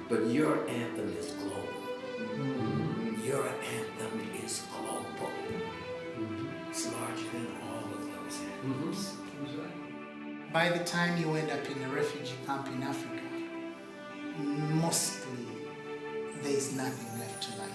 But your anthem is global. Your anthem is global. It's larger than all of those anthems. By the time you end up in a refugee camp in Africa, mostly there is nothing left to life.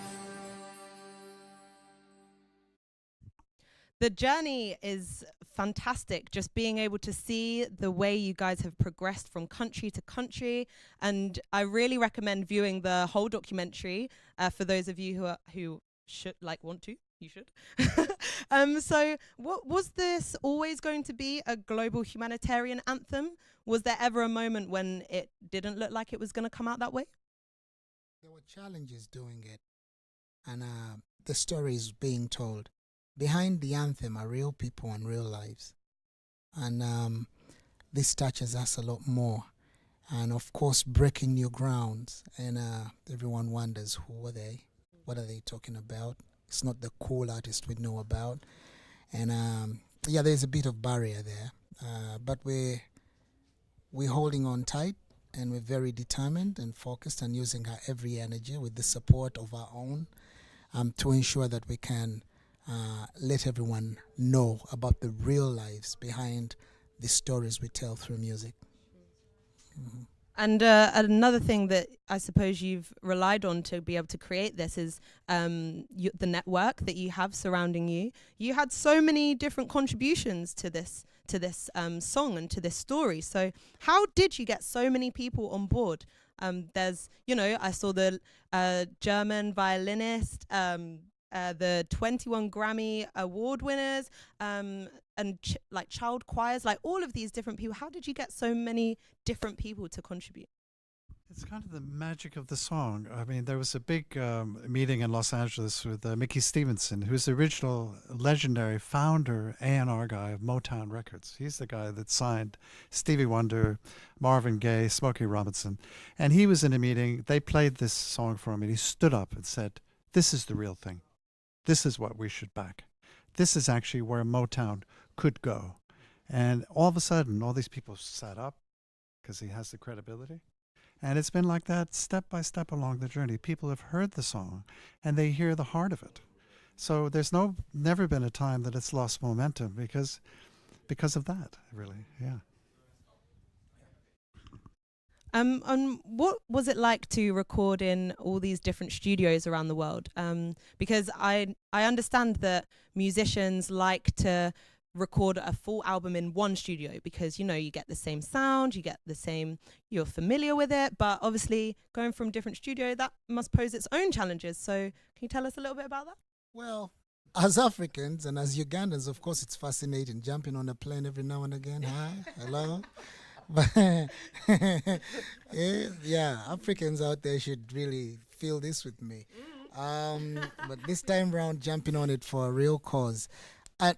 The journey is fantastic, just being able to see the way you guys have progressed from country to country, and I really recommend viewing the whole documentary for those of you who should want to. You should. So what was this always going to be, a global humanitarian anthem? Was there ever a moment when it didn't look like it was going to come out that way? There were challenges doing it, and the story is being told. Behind the anthem are real people and real lives, and this touches us a lot more. And of course, breaking new grounds, and everyone wonders, who are they? What are they talking about? It's not the cool artist we know about, and yeah, there's a bit of barrier there, but we're holding on tight, and we're very determined and focused and using our every energy with the support of our own to ensure that we can let everyone know about the real lives behind the stories we tell through music. Mm-hmm. And another thing that I suppose you've relied on to be able to create this is the network that you have surrounding you. You had so many different contributions to this song and to this story. So how did you get so many people on board? There's, I saw the German violinist, the 21 Grammy award winners, and child choirs, all of these different people. How did you get so many different people to contribute? It's kind of the magic of the song. I mean, there was a big meeting in Los Angeles with Mickey Stevenson, who's the original legendary founder A&R guy of Motown Records. He's the guy that signed Stevie Wonder, Marvin Gaye, Smokey Robinson. And he was in a meeting. They played this song for him, and he stood up and said, "This is the real thing. This is what we should back. This is actually where Motown could go." And all of a sudden, all these people sat up because he has the credibility. And it's been like that step by step along the journey. People have heard the song and they hear the heart of it. So there's never been a time that it's lost momentum because of that, really. Yeah. What was it like to record in all these different studios around the world? Because I understand that musicians like to record a full album in one studio because, you get the same sound, you're familiar with it, but obviously going from different studio, that must pose its own challenges. So can you tell us a little bit about that? Well, as Africans and as Ugandans, of course, it's fascinating jumping on a plane every now and again. Hi, hello. But yeah, Africans out there should really feel this with me. But this time round, jumping on it for a real cause.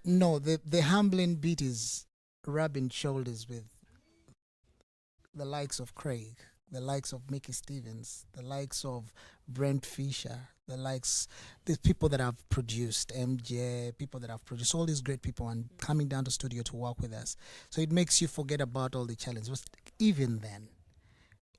No, the humbling beat is rubbing shoulders with the likes of Craig, the likes of Mickey Stevens, the likes of Brent Fisher, the people that have produced MJ, people that have produced all these great people and coming down to studio to work with us. So it makes you forget about all the challenges. But even then,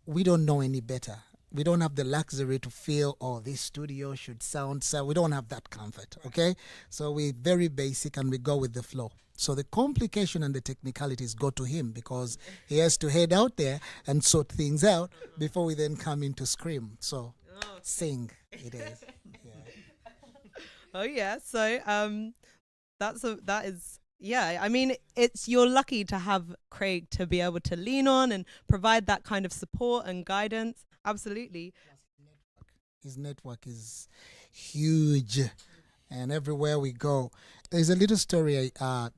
we don't know any better. We don't have the luxury to feel, this studio should sound so. We don't have that comfort, okay? So we're very basic and we go with the flow. So the complication and the technicalities go to him because he has to head out there and sort things out before we then come in to scream. So sing it is. Yeah. Oh yeah. So that is. Yeah, I mean, you're lucky to have Craig to be able to lean on and provide that kind of support and guidance. Absolutely. His network is huge, and everywhere we go, there's a little story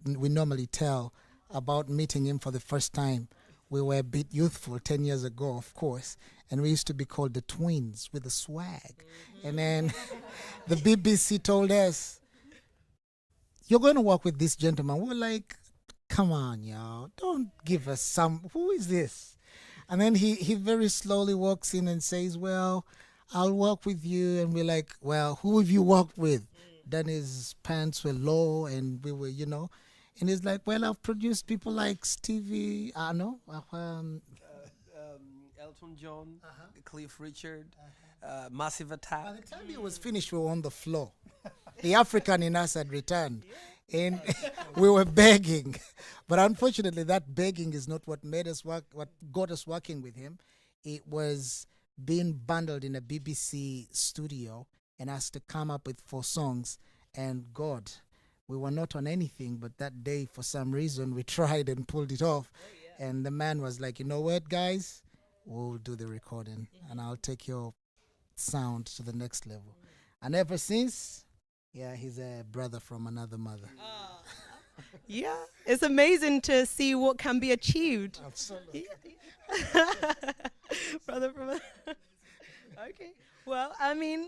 we normally tell about meeting him for the first time. We were a bit youthful 10 years ago, of course, and we used to be called the twins with the swag. And then the BBC told us, "You're going to work with this gentleman." We're like, "Come on, y'all. Don't give us some. Who is this?" And then he very slowly walks in and says, well, I'll walk with you. And we're like, well, who have you walked with? Then his pants were low and we were, and he's like, well, I've produced people like Stevie, Elton John, Cliff Richard, Massive Attack. By the time he was finished, we were on the floor. The African in us had returned. And we were begging. But unfortunately, that begging is not what made us work, what got us working with him. It was being bundled in a BBC studio and asked to come up with 4 songs. And God, we were not on anything, but that day, for some reason, we tried and pulled it off. And the man was like, you know what, guys? We'll do the recording, and I'll take your sound to the next level. And ever since, yeah, he's a brother from another mother. Yeah, it's amazing to see what can be achieved. Absolutely. Brother from okay. Well, I mean,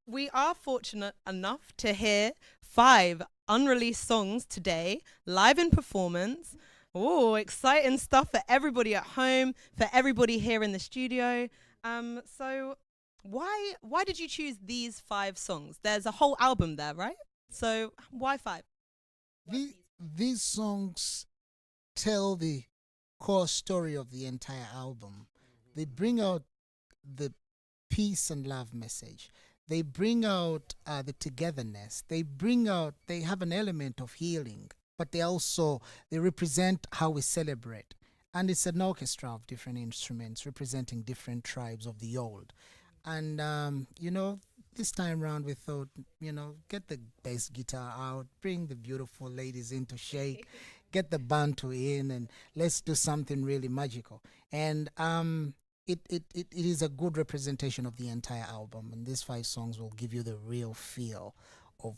we are fortunate enough to hear 5 unreleased songs today, live in performance. Oh, exciting stuff for everybody at home, for everybody here in the studio. So why did you choose these 5 songs? There's a whole album there, right? So why 5? These songs tell the core story of the entire album. They bring out the peace and love message. They bring out the togetherness. They have an element of healing, but they represent how we celebrate. And it's an orchestra of different instruments representing different tribes of the old. And, this time round we thought, get the bass guitar out, bring the beautiful ladies in to shake, get the bantu in, and let's do something really magical. And it is a good representation of the entire album. And these 5 songs will give you the real feel of,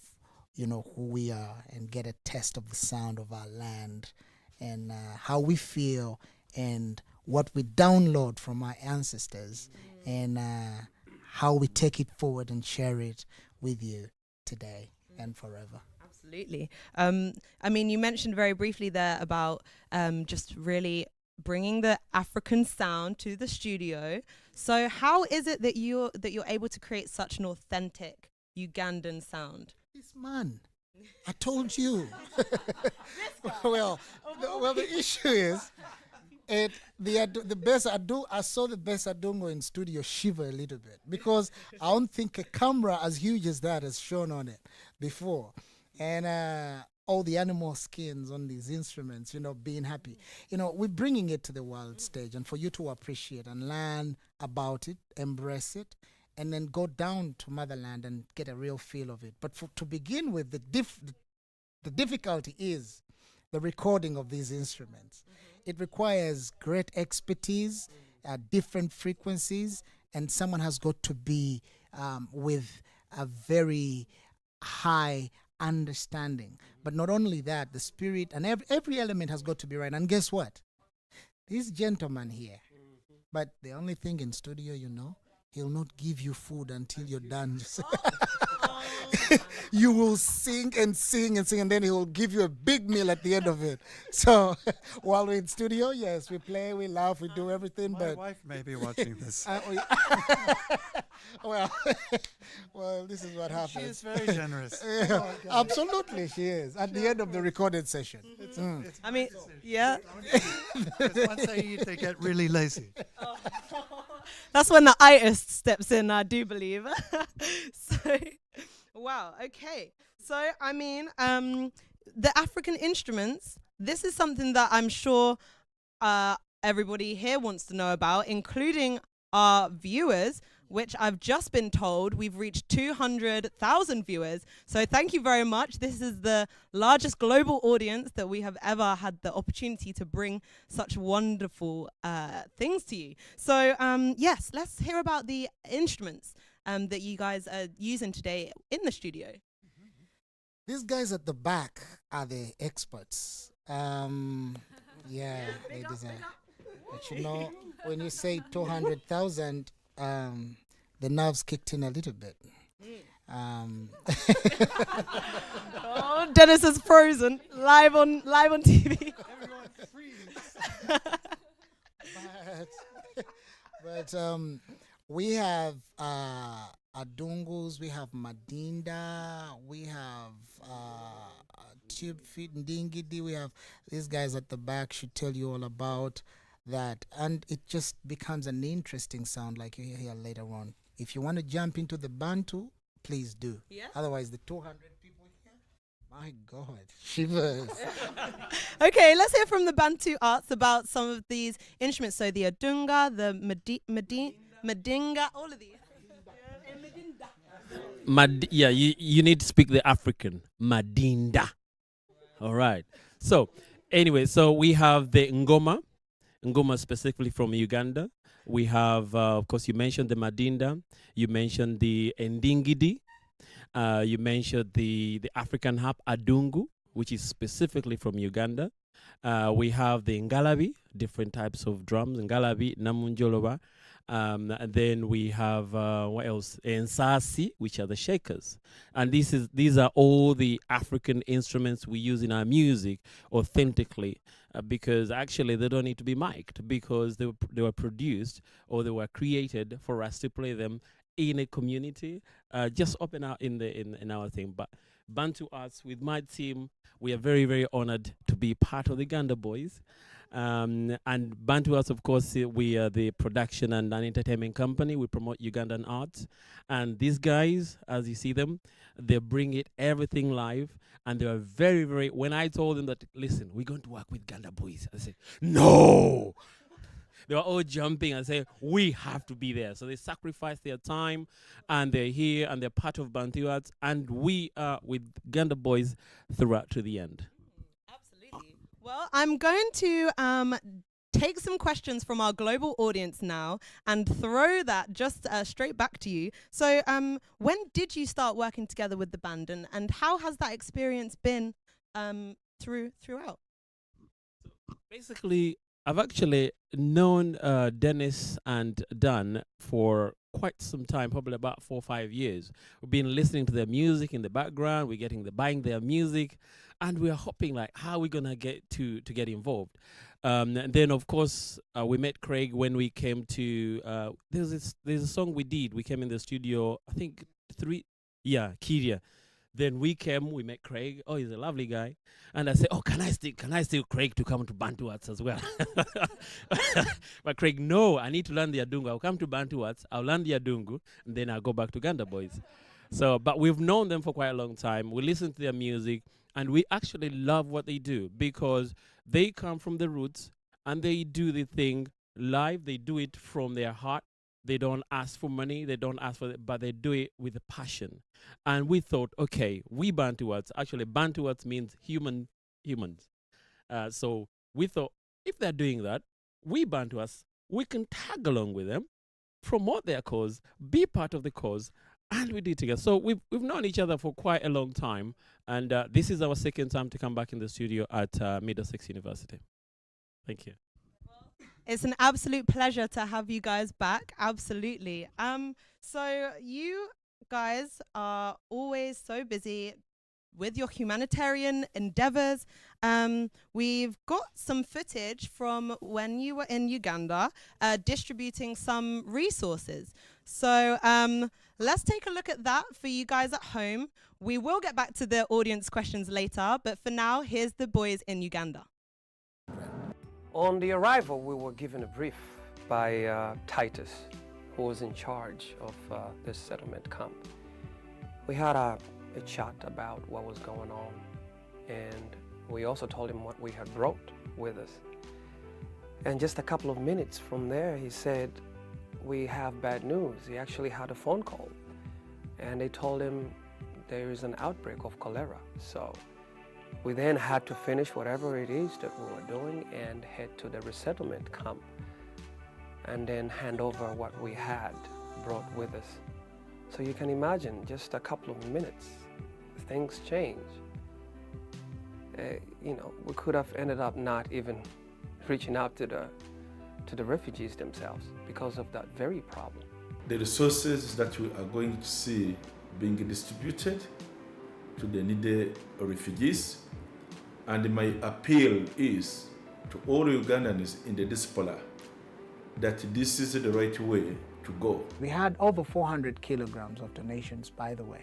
who we are, and get a taste of the sound of our land and how we feel and what we download from our ancestors and how we take it forward and share it with you today and forever. Absolutely. I mean, you mentioned very briefly there about just really bringing the African sound to the studio. So how is it that you're able to create such an authentic Ugandan sound? This man, I told you. well, the issue is, the best I saw the best Adongo in studio shiver a little bit, because I don't think a camera as huge as that has shown on it before. And all the animal skins on these instruments, being happy. We're bringing it to the world stage, and for you to appreciate and learn about it, embrace it, and then go down to motherland and get a real feel of it. But to begin with, the difficulty is the recording of these instruments. It requires great expertise, different frequencies, and someone has got to be with a very high understanding. But not only that, the spirit and every element has got to be right. And guess what? This gentleman here, but the only thing in studio, he'll not give you food until you're done. You will sing and sing and sing, and then he will give you a big meal at the end of it. So while we're in studio, yes, we play, we laugh, we do everything. My wife may be watching this. Well, this is what happens. She is very generous. Absolutely, she is. At the end of the recorded session. I mean, yeah. Once they eat, they get really lazy. That's when the artist steps in, I do believe. So, wow, okay. So, I mean, the African instruments, this is something that I'm sure everybody here wants to know about, including our viewers, which I've just been told we've reached 200,000 viewers. So thank you very much. This is the largest global audience that we have ever had the opportunity to bring such wonderful things to you. So yes, let's hear about the instruments that you guys are using today in the studio. These guys at the back are the experts. Yeah, they deserve. But when you say 200,000, the nerves kicked in a little bit. Oh, Dennis is frozen live on TV. but we have Adungus, we have Madinda, we have Tube Feet Ndingidi. We have these guys at the back should tell you all about that, and it just becomes an interesting sound like you hear later on. If you want to jump into the Bantu, please do. Yeah. Otherwise, the 200 people here, my God, shivers. Okay, let's hear from the Bantu arts about some of these instruments. So the Adunga, the Madinga, all of these. Yeah, you need to speak the African. Madinda. All right. So, anyway, so we have the Ngoma specifically from Uganda. We have, of course, you mentioned the Madinda. You mentioned the Ndingidi. You mentioned the African harp, Adungu, which is specifically from Uganda. We have the Ngalabi, different types of drums, Ngalabi, Namunjoloba. And then we have what else? Ensasi, which are the shakers, and these are all the African instruments we use in our music authentically, because actually they don't need to be mic'd because they were produced or they were created for us to play them in a community, just open out in our thing. But Bantu Arts, with my team, we are very, very honored to be part of the Ganda Boys. And Bantu Arts, of course, we are the production and an entertainment company. We promote Ugandan arts. And these guys, as you see them, they bring it everything live. And they are very, very, when I told them that, listen, we're going to work with Ganda Boys, I said, no! They were all jumping and saying, we have to be there. So they sacrifice their time and they're here and they're part of Bantu Arts. And we are with Ganda Boys throughout to the end. Well, I'm going to take some questions from our global audience now and throw that just straight back to you. So when did you start working together with the band, and how has that experience been throughout? Basically, I've actually known Dennis and Dan for quite some time, probably about 4 or 5 years. We've been listening to their music in the background. We're buying their music, and we're hoping like how we're gonna get to get involved. And then of course we met Craig when we came to. There's a song we did. We came in the studio. I think Kiria. Then we met Craig. Oh, he's a lovely guy. And I said, oh, can I steal Craig to come to Bantu Arts as well? But Craig, no, I need to learn the Adungu. I'll come to Bantu Arts, I'll learn the Adungu, and then I'll go back to Ganda Boys. So, but we've known them for quite a long time. We listen to their music, and we actually love what they do because they come from the roots, and they do the thing live. They do it from their heart. They don't ask for money. They don't ask for it, but they do it with a passion. And we thought, okay, we Bantu Arts. Actually, Bantu Arts means humans. So we thought, if they're doing that, we Bantu Arts, we can tag along with them, promote their cause, be part of the cause, and we did it together. So we've known each other for quite a long time, and this is our second time to come back in the studio at Middlesex University. Thank you. It's an absolute pleasure to have you guys back. Absolutely. So you guys are always so busy with your humanitarian endeavors. We've got some footage from when you were in Uganda distributing some resources. So let's take a look at that for you guys at home. We will get back to the audience questions later, but for now, here's the boys in Uganda. On the arrival, we were given a brief by Titus, who was in charge of this settlement camp. We had a chat about what was going on, and we also told him what we had brought with us. And just a couple of minutes from there, he said, we have bad news. He actually had a phone call, and they told him there is an outbreak of cholera. So we then had to finish whatever it is that we were doing and head to the resettlement camp and then hand over what we had brought with us. So you can imagine, just a couple of minutes, things change. We could have ended up not even reaching out to the refugees themselves because of that very problem. The resources that we are going to see being distributed to the needy refugees, and my appeal is to all Ugandans in the diaspora that this is the right way to go. We had over 400 kilograms of donations, by the way,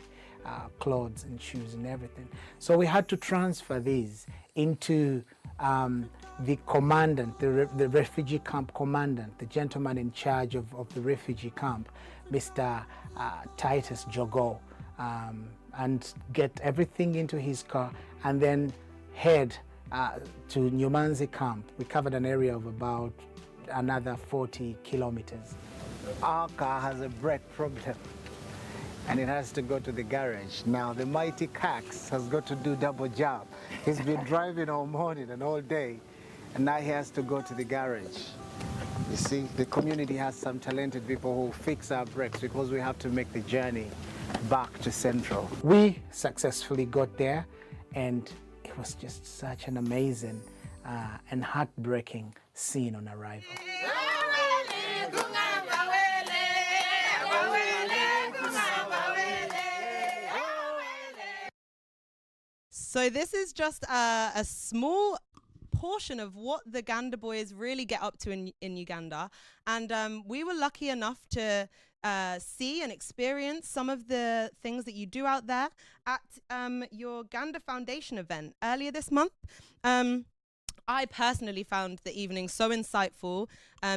clothes and shoes and everything. So we had to transfer these into the commandant, the refugee camp commandant, the gentleman in charge of the refugee camp, Mr. Titus Jogo, and get everything into his car and then head to Nyumanzi camp. We covered an area of about another 40 kilometers. Our car has a brake problem and it has to go to the garage. Now the mighty Cax has got to do double job. He's been driving all morning and all day, and now he has to go to the garage. You see, the community has some talented people who fix our brakes because we have to make the journey back to Central. We successfully got there, and it was just such an amazing and heartbreaking scene on arrival. So this is just a small portion of what the Ganda Boys really get up to in Uganda. And we were lucky enough to see and experience some of the things that you do out there at your Ganda Foundation event earlier this month. I personally found the evening so insightful,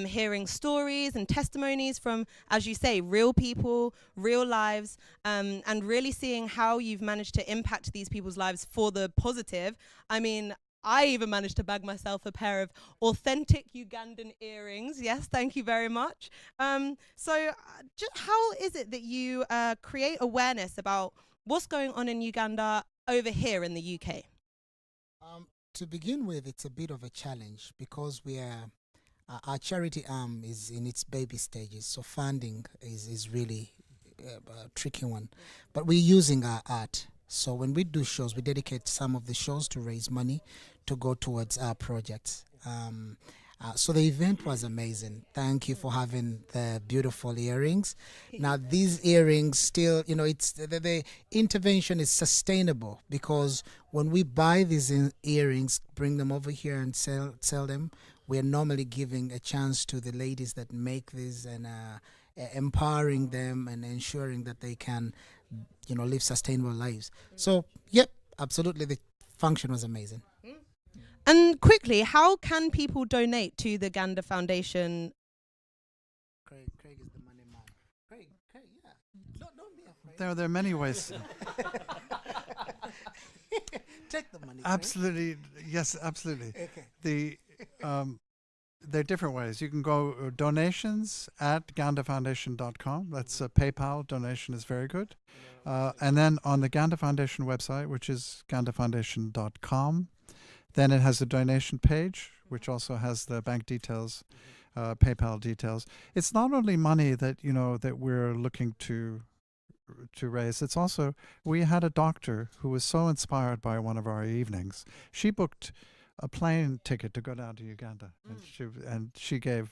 hearing stories and testimonies from, as you say, real people, real lives, and really seeing how you've managed to impact these people's lives for the positive. I mean, I even managed to bag myself a pair of authentic Ugandan earrings. Yes, thank you very much. So just how is it that you create awareness about what's going on in Uganda over here in the UK? To begin with, it's a bit of a challenge because we are, our charity arm is in its baby stages, so funding is really a tricky one. But we're using our art. So when we do shows, we dedicate some of the shows to raise money to go towards our projects. So the event was amazing. Thank you for having the beautiful earrings. Now these earrings still, you know, it's the intervention is sustainable because when we buy these earrings, bring them over here and sell them, we're normally giving a chance to the ladies that make these and empowering them and ensuring that they can, you know, live sustainable lives. So, yep, absolutely, the function was amazing. And quickly, how can people donate to the Ganda Foundation? Craig is the money man. Craig, yeah. Don't be afraid. There are many ways. Take the money. Absolutely, yes, absolutely. Okay. There are different ways. You can go donations at gandafoundation.com. That's a PayPal donation is very good. And then on the Ganda Foundation website, which is gandafoundation.com, then it has a donation page, which also has the bank details, PayPal details. It's not only money that, you know, that we're looking to raise. It's also, we had a doctor who was so inspired by one of our evenings. She booked a plane ticket to go down to Uganda, and she gave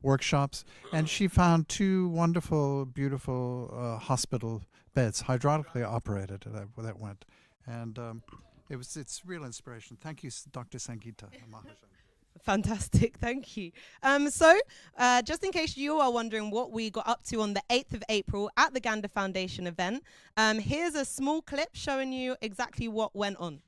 workshops, and she found 2 wonderful, beautiful hospital beds, hydraulically operated, that went, and it's real inspiration. Thank you, Dr. Sangeeta Mahajan. Fantastic, thank you. So, just in case you are wondering what we got up to on the 8th of April at the Ganda Foundation event, here's a small clip showing you exactly what went on.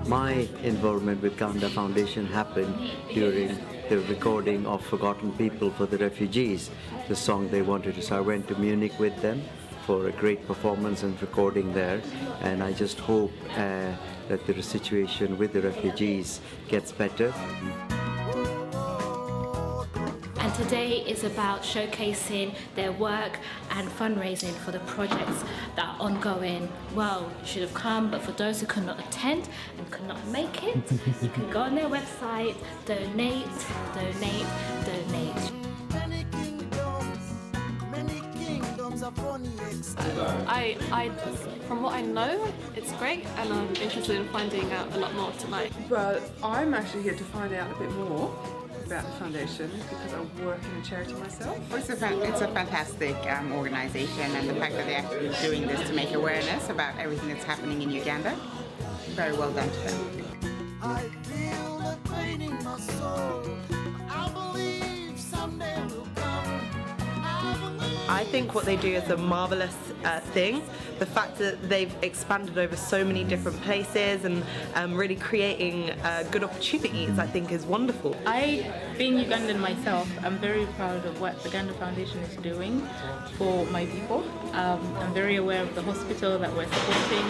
My involvement with Ganda Foundation happened during the recording of Forgotten People for the refugees, the song they wanted to. So I went to Munich with them for a great performance and recording there, and I just hope that the situation with the refugees gets better. And today is about showcasing their work and fundraising for the projects that are ongoing. Well, you should have come, but for those who could not attend and could not make it, you can go on their website, donate, donate, donate. From what I know, it's great, and I'm interested in finding out a lot more tonight. But I'm actually here to find out a bit more about the foundation because I work in a charity myself. It's a fantastic organisation, and the fact that they're actually doing this to make awareness about everything that's happening in Uganda, very well done to them. I feel the pain in my soul. I believe someday will come. I think what they do is a marvellous thing. The fact that they've expanded over so many different places and really creating good opportunities, I think, is wonderful. Being Ugandan myself, I'm very proud of what the Ganda Foundation is doing for my people. I'm very aware of the hospital that we're supporting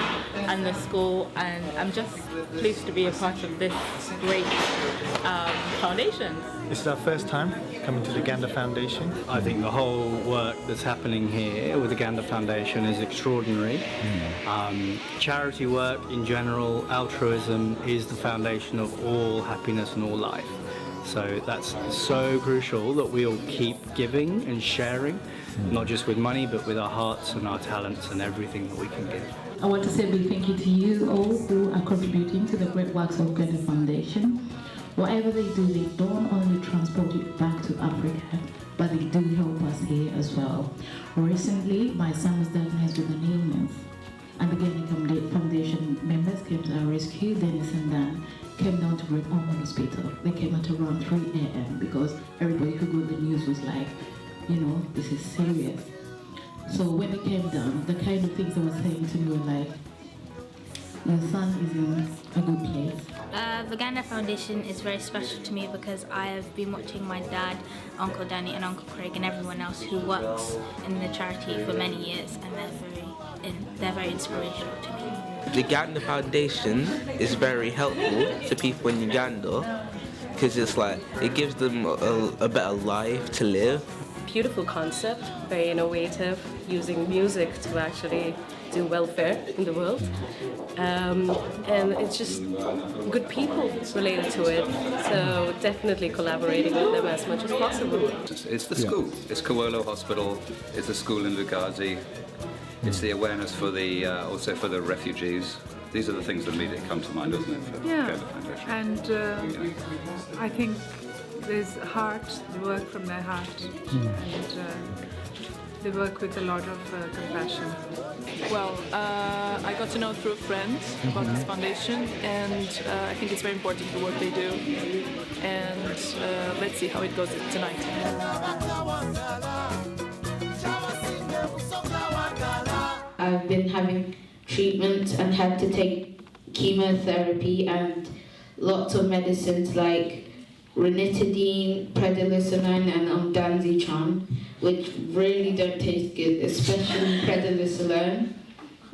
and the school, and I'm just pleased to be a part of this great foundation. This is our first time coming to the Ganda Foundation. I think the whole work that's happening here with the Ganda Foundation is extraordinary. Charity work in general, altruism is the foundation of all happiness and all life. So that's so crucial that we all keep giving and sharing, not just with money, but with our hearts and our talents and everything that we can give. I want to say a big thank you to you all who are contributing to the great works of Ganda Foundation. Whatever they do, they don't only transport it back to Africa, but they do help us here as well. Recently, my son was diagnosed with an illness, and the Ganda Foundation members came to our rescue. Dennis and Dan came down to Great Ormond Hospital. They came at around 3 a.m. because everybody who got the news was like, you know, this is serious. So when they came down, the kind of things they were saying to me were like, your son is in a good place. The Ganda Foundation is very special to me because I have been watching my dad, Uncle Danny and Uncle Craig and everyone else who works in the charity for many years, and they're very inspirational to me. The Ganda Foundation is very helpful to people in Uganda because it's like it gives them a better life to live. Beautiful concept, very innovative, using music to actually do welfare in the world. And it's just good people related to it, so definitely collaborating with them as much as possible. It's the school. It's Kawolo Hospital. It's the school in Lugazi. It's the awareness for the also for the refugees. These are the things that immediately come to mind, doesn't it? For Yeah, Ganda Foundation. and I think there's heart, they work from their heart, and they work with a lot of compassion. Well, I got to know through friends about this foundation, and I think it's very important the work they do. And let's see how it goes tonight. I've been having treatment and had to take chemotherapy and lots of medicines like ranitidine, prednisolone and ondansetron, which really don't taste good, especially prednisolone,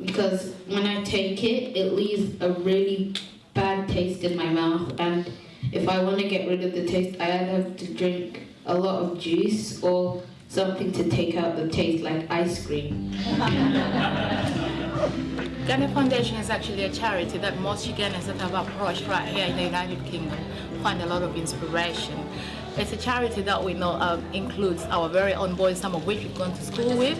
because when I take it, it leaves a really bad taste in my mouth, and if I want to get rid of the taste, I either have to drink a lot of juice or something to take out the taste, like ice cream. Ganda Foundation is actually a charity that most Ugandans that have approached right here in the United Kingdom find a lot of inspiration. It's a charity that we know includes our very own boys, some of which we've gone to school with,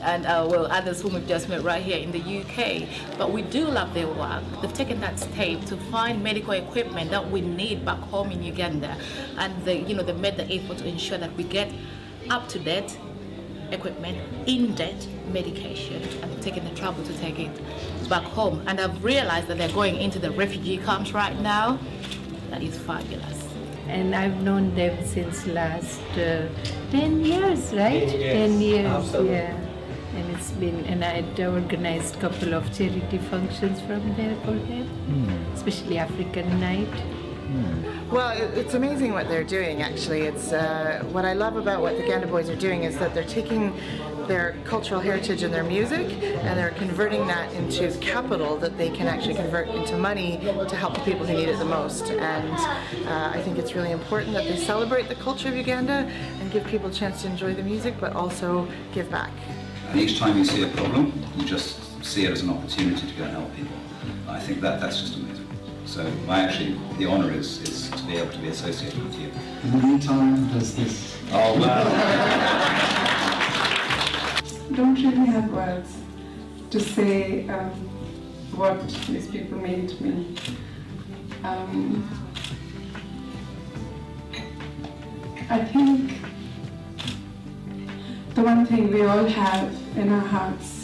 and well, others whom we've just met right here in the UK. But we do love their work. They've taken that step to find medical equipment that we need back home in Uganda, and they made the effort to ensure that we get up-to-date equipment, in-date medication, and they've taken the trouble to take it back home. And I've realized that they're going into the refugee camps right now. That is fabulous. And I've known them since last 10 years, right? 10 years, absolutely. Yeah. And it's been, and I'd organized a couple of charity functions from there for them, especially African Night. Well, it's amazing what they're doing, actually. It's what I love about what the Ganda Boys are doing is that they're taking their cultural heritage and their music, and they're converting that into capital that they can actually convert into money to help the people who need it the most. And I think it's really important that they celebrate the culture of Uganda and give people a chance to enjoy the music, but also give back. And each time you see a problem, you just see it as an opportunity to go and help people. I think that's just amazing. So the honour is to be able to be associated with you. In the meantime, does this... Oh, wow. Don't really have words to say what these people mean to me. I think the one thing we all have in our hearts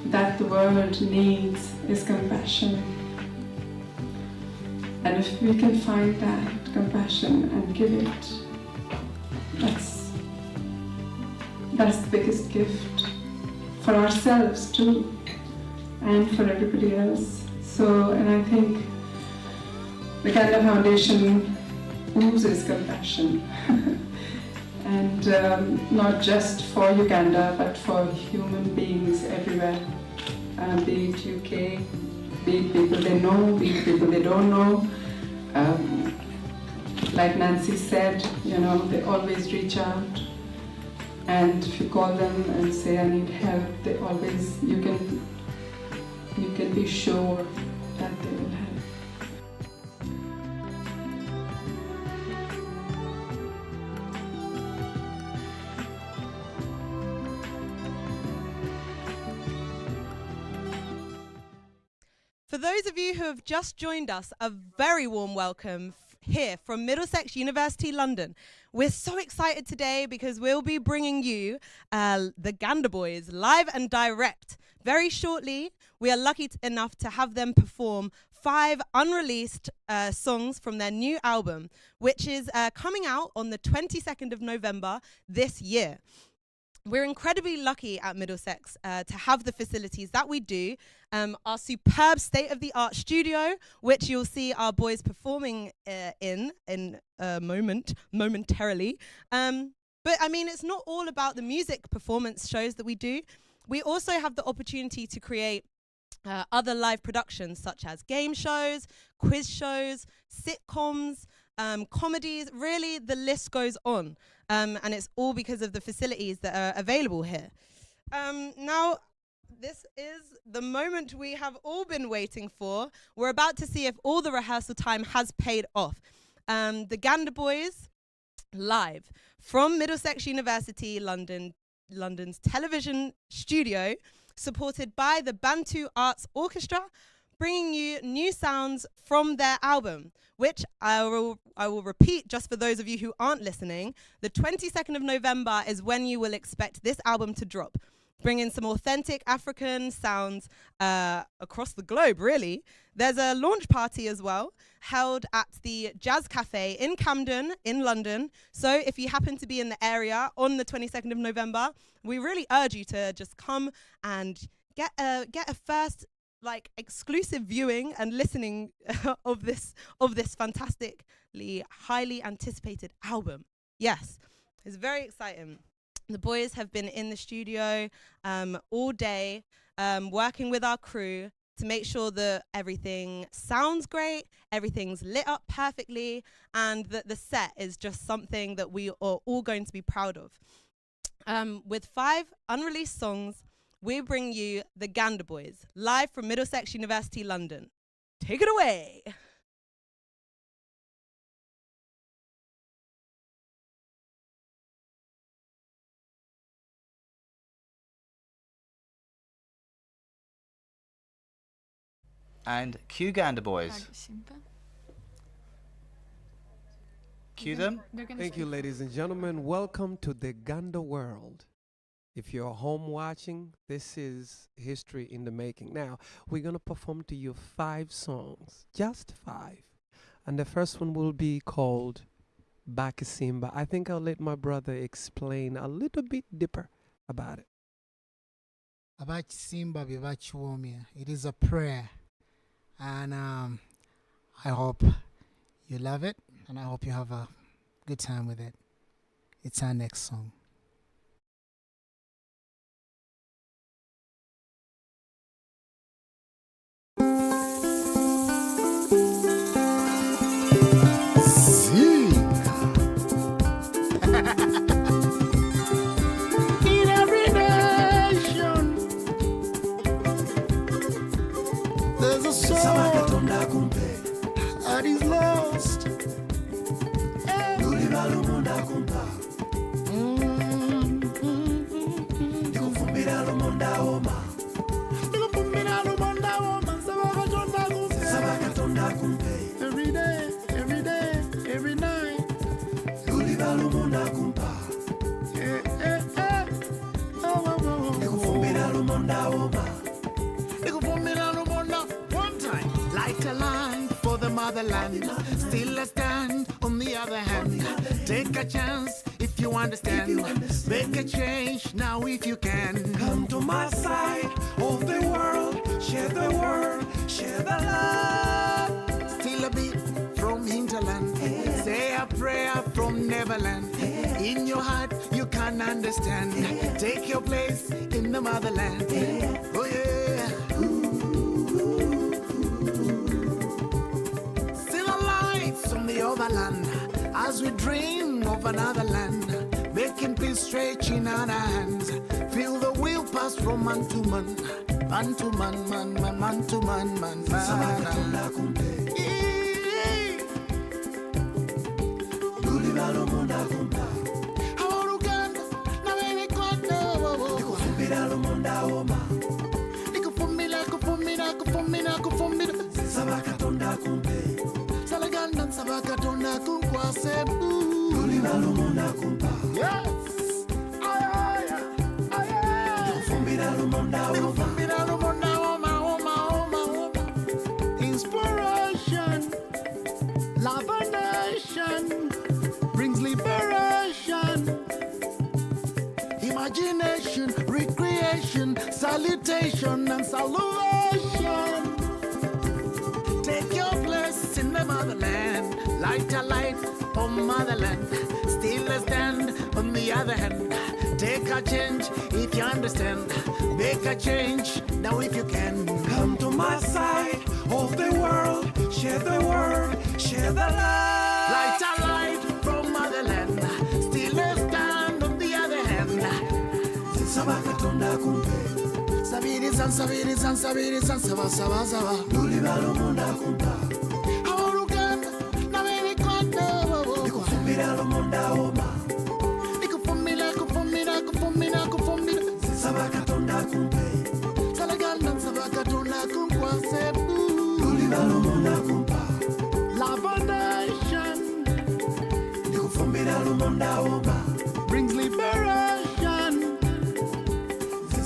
that the world needs is compassion. And if we can find that compassion and give it, that's the biggest gift for ourselves too, and for everybody else. So, and I think the Ganda Foundation oozes compassion. And not just for Uganda, but for human beings everywhere, be it UK, be it people they know, be it people they don't know. Like Nancy said, they always reach out, and if you call them and say I need help, they always, you can be sure that they will help. For those of you who have just joined us, a very warm welcome here from Middlesex University, London. We're so excited today because we'll be bringing you the Ganda Boys live and direct. Very shortly, we are lucky enough to have them perform 5 unreleased songs from their new album, which is coming out on the 22nd of November this year. We're incredibly lucky at Middlesex to have the facilities that we do. Our superb state-of-the-art studio, which you'll see our boys performing in a momentarily. But I mean, it's not all about the music performance shows that we do. We also have the opportunity to create other live productions such as game shows, quiz shows, sitcoms, comedies, really the list goes on. And it's all because of the facilities that are available here. Now, this is the moment we have all been waiting for. We're about to see if all the rehearsal time has paid off. The Ganda Boys, live from Middlesex University, London's television studio, supported by the Bantu Arts Orchestra, bringing you new sounds from their album, which I will repeat just for those of you who aren't listening. The 22nd of November is when you will expect this album to drop, bringing some authentic African sounds across the globe, really. There's a launch party as well, held at the Jazz Cafe in Camden, in London. So if you happen to be in the area on the 22nd of November, we really urge you to just come and get a first exclusive viewing and listening of this fantastically highly anticipated album. Yes, it's very exciting. The boys have been in the studio all day, working with our crew to make sure that everything sounds great, everything's lit up perfectly, and that the set is just something that we are all going to be proud of. With 5 unreleased songs, we bring you the Ganda Boys, live from Middlesex University, London. Take it away. And cue Ganda Boys. Cue them. Thank you, ladies and gentlemen. Welcome to the Ganda world. If you're home watching, this is history in the making. Now, we're going to perform to you 5 songs, just 5. And the first one will be called Bakasimba. I think I'll let my brother explain a little bit deeper about it. Abakisimba bibachiwomya. It is a prayer. And I hope you love it, and I hope you have a good time with it. It's our next song. your soul that is lost. Every day, every day, every night. One time, light a line for the motherland. Still a stand on the other hand. Take a chance if you understand. Make a change now if you can. Come to my side of the world. Share the word, share the love. Still a bit from hinterland. Say a prayer from Neverland. In your heart you can understand. Take your place in the motherland. Oh yeah. Still a lights on the overland as we dream of another land. Making peace stretching our hands. Feel the wheel pass from man to man. Man to man, man, man, man to man, man, man. Inspiration, love a nation, brings liberation, imagination, recreation, salutation and salvation. Take your place in the motherland, light a light on motherland, still a stand on the other hand. Take a change if you understand, make a change now if you can. Come to my side of the world, share the word, share the love. Light a light from motherland, still a stand on the other hand. Sabiri san sabiri san sabiri san sava sava sava. Lulibalo munda kumpa. Hauruganda na mimi kwanda. Nikufumbira lo munda oma. Nikufumira kufumira kufumira kufumira. Sabakatonda kumpe. Salaganda sabakatonda kumkwase. Lulibalo munda kumpa. Love nation. Nikufumbira lo munda oma. Brings liberation.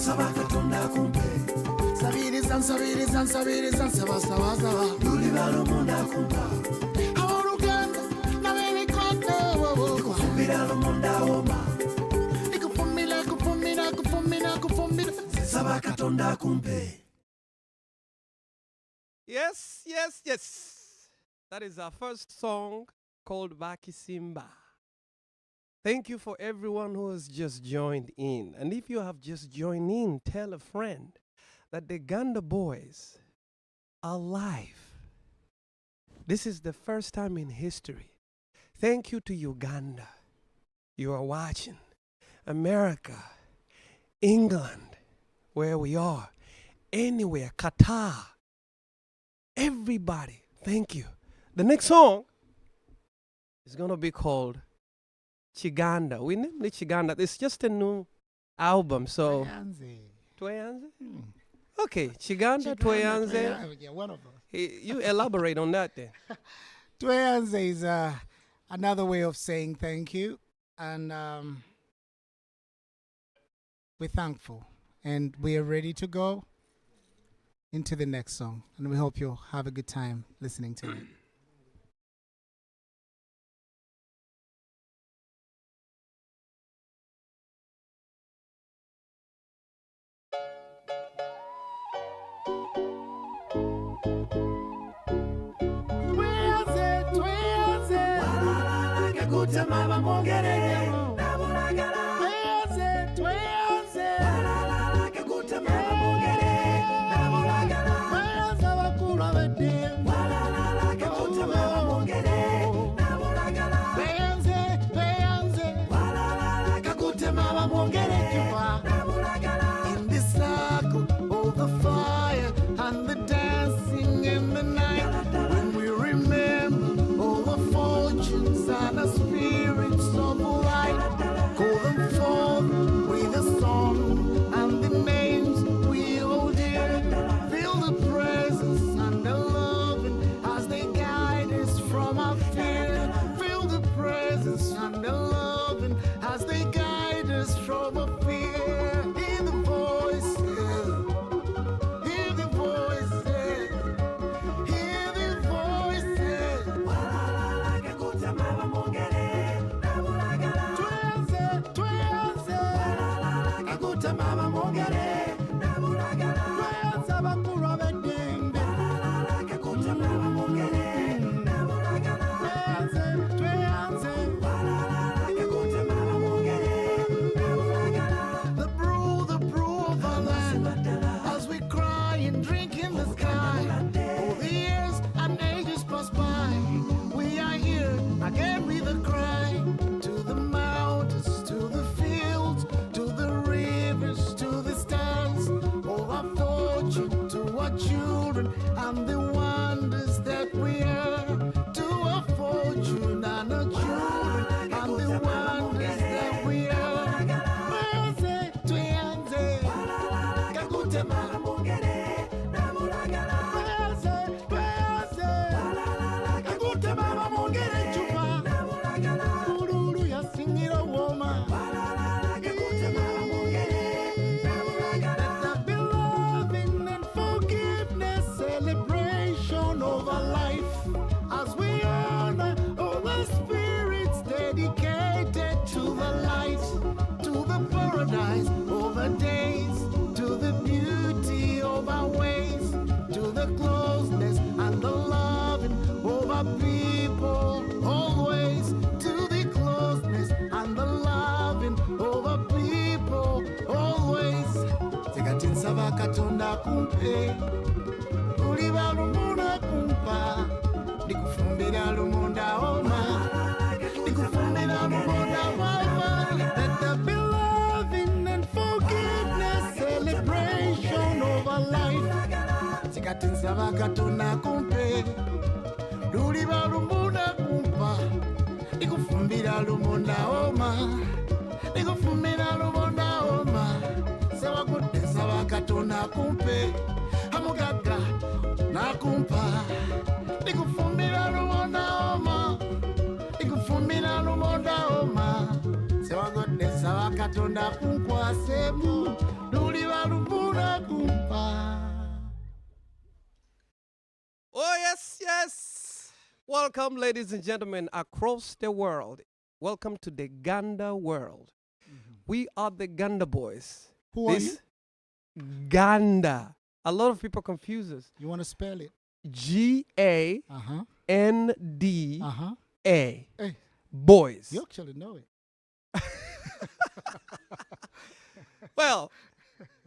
Sabakatonda kumpe. Sabiri san sabiri san sava sava sava. Lulibalo munda kumpa. Hauruganda na mimi kwanda. Nikufumbira lo munda oma. Nikufumira kufumira kufumira kufumira. Sabakatonda kumpe. Yes, yes, yes. That is our first song called Baki Simba. Thank you for everyone who has just joined in. And if you have just joined in, tell a friend that the Ganda Boys are live. This is the first time in history. Thank you to Uganda. You are watching. America, England, where we are, anywhere, Qatar, everybody, thank you. The next song is going to be called Chiganda. We named it Chiganda. It's just a new album, so. Tweyanze? Okay, Chiganda, Tweyanze. Yeah, one of them. You elaborate on that then. Tweyanze is another way of saying thank you, and we're thankful, and we are ready to go into the next song, and we hope you'll have a good time listening to it. Mama mongerere nabulagala tweyanze walala kakuta mama mongerere nabulagala bakulu abadde walala kakuta mama mongerere nabulagala tweyanze walala kakuta mama mongerere nabulagala in this circle of the fire and the dancing katonda kumpe luliba lumuna kumpa ndikufumbira lumonda oma ndikufumbira lumonda mama. Let there be loving and forgiveness, celebration over life. Tikati nsaba katonda kumpe luliba lumuna kumpa ndikufumbira lumonda oma ndikufumbira lumonda oma. Sewagudde nsaba katonda kumpe amugaga nakumpa ndikufumbira lumonda oma ndikufumbira lumonda oma. Sewagudde nsaba katonda kunkwasemu luliba lumuna kumpa. Oh, yes, yes. Welcome, ladies and gentlemen, across the world. Welcome to the Ganda world. We are the Ganda Boys. Who are you? Ganda. A lot of people confuse us. You want to spell it? Ganda. Hey. Boys. You actually know it. Well,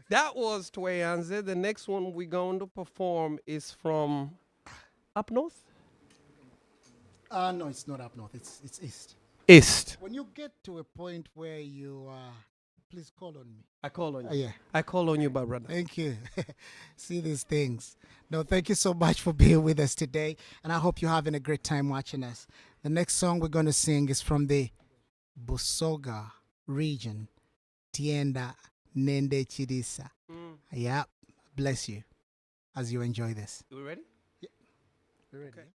that was Twayanze. The next one we're going to perform is from up north? No, it's not up north. It's east. East. When you get to a point where you please call on me. I call on you. Yeah. I call on you, my brother. Thank you. See these things. No, thank you so much for being with us today. And I hope you're having a great time watching us. The next song we're going to sing is from the Busoga region. Tienda Nende Chirisa. Yeah. Bless you as you enjoy this. You ready? Yeah. We're ready. Okay.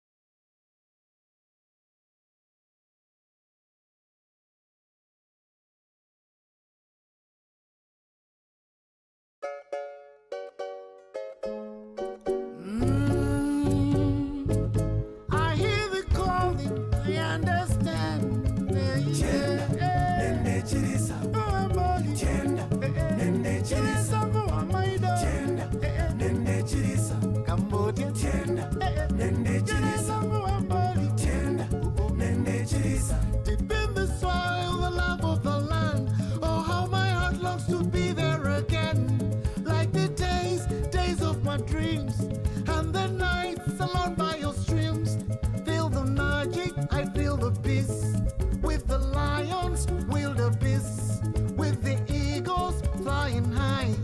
I hear the calling, I understand. Deep in the soil, the love of the land. Oh, how my heart longs to be there again. Like the days of my dreams, and the nights alone by your streams. Feel the magic, I feel the peace. With the lions, wildebeest. With the eagles flying high.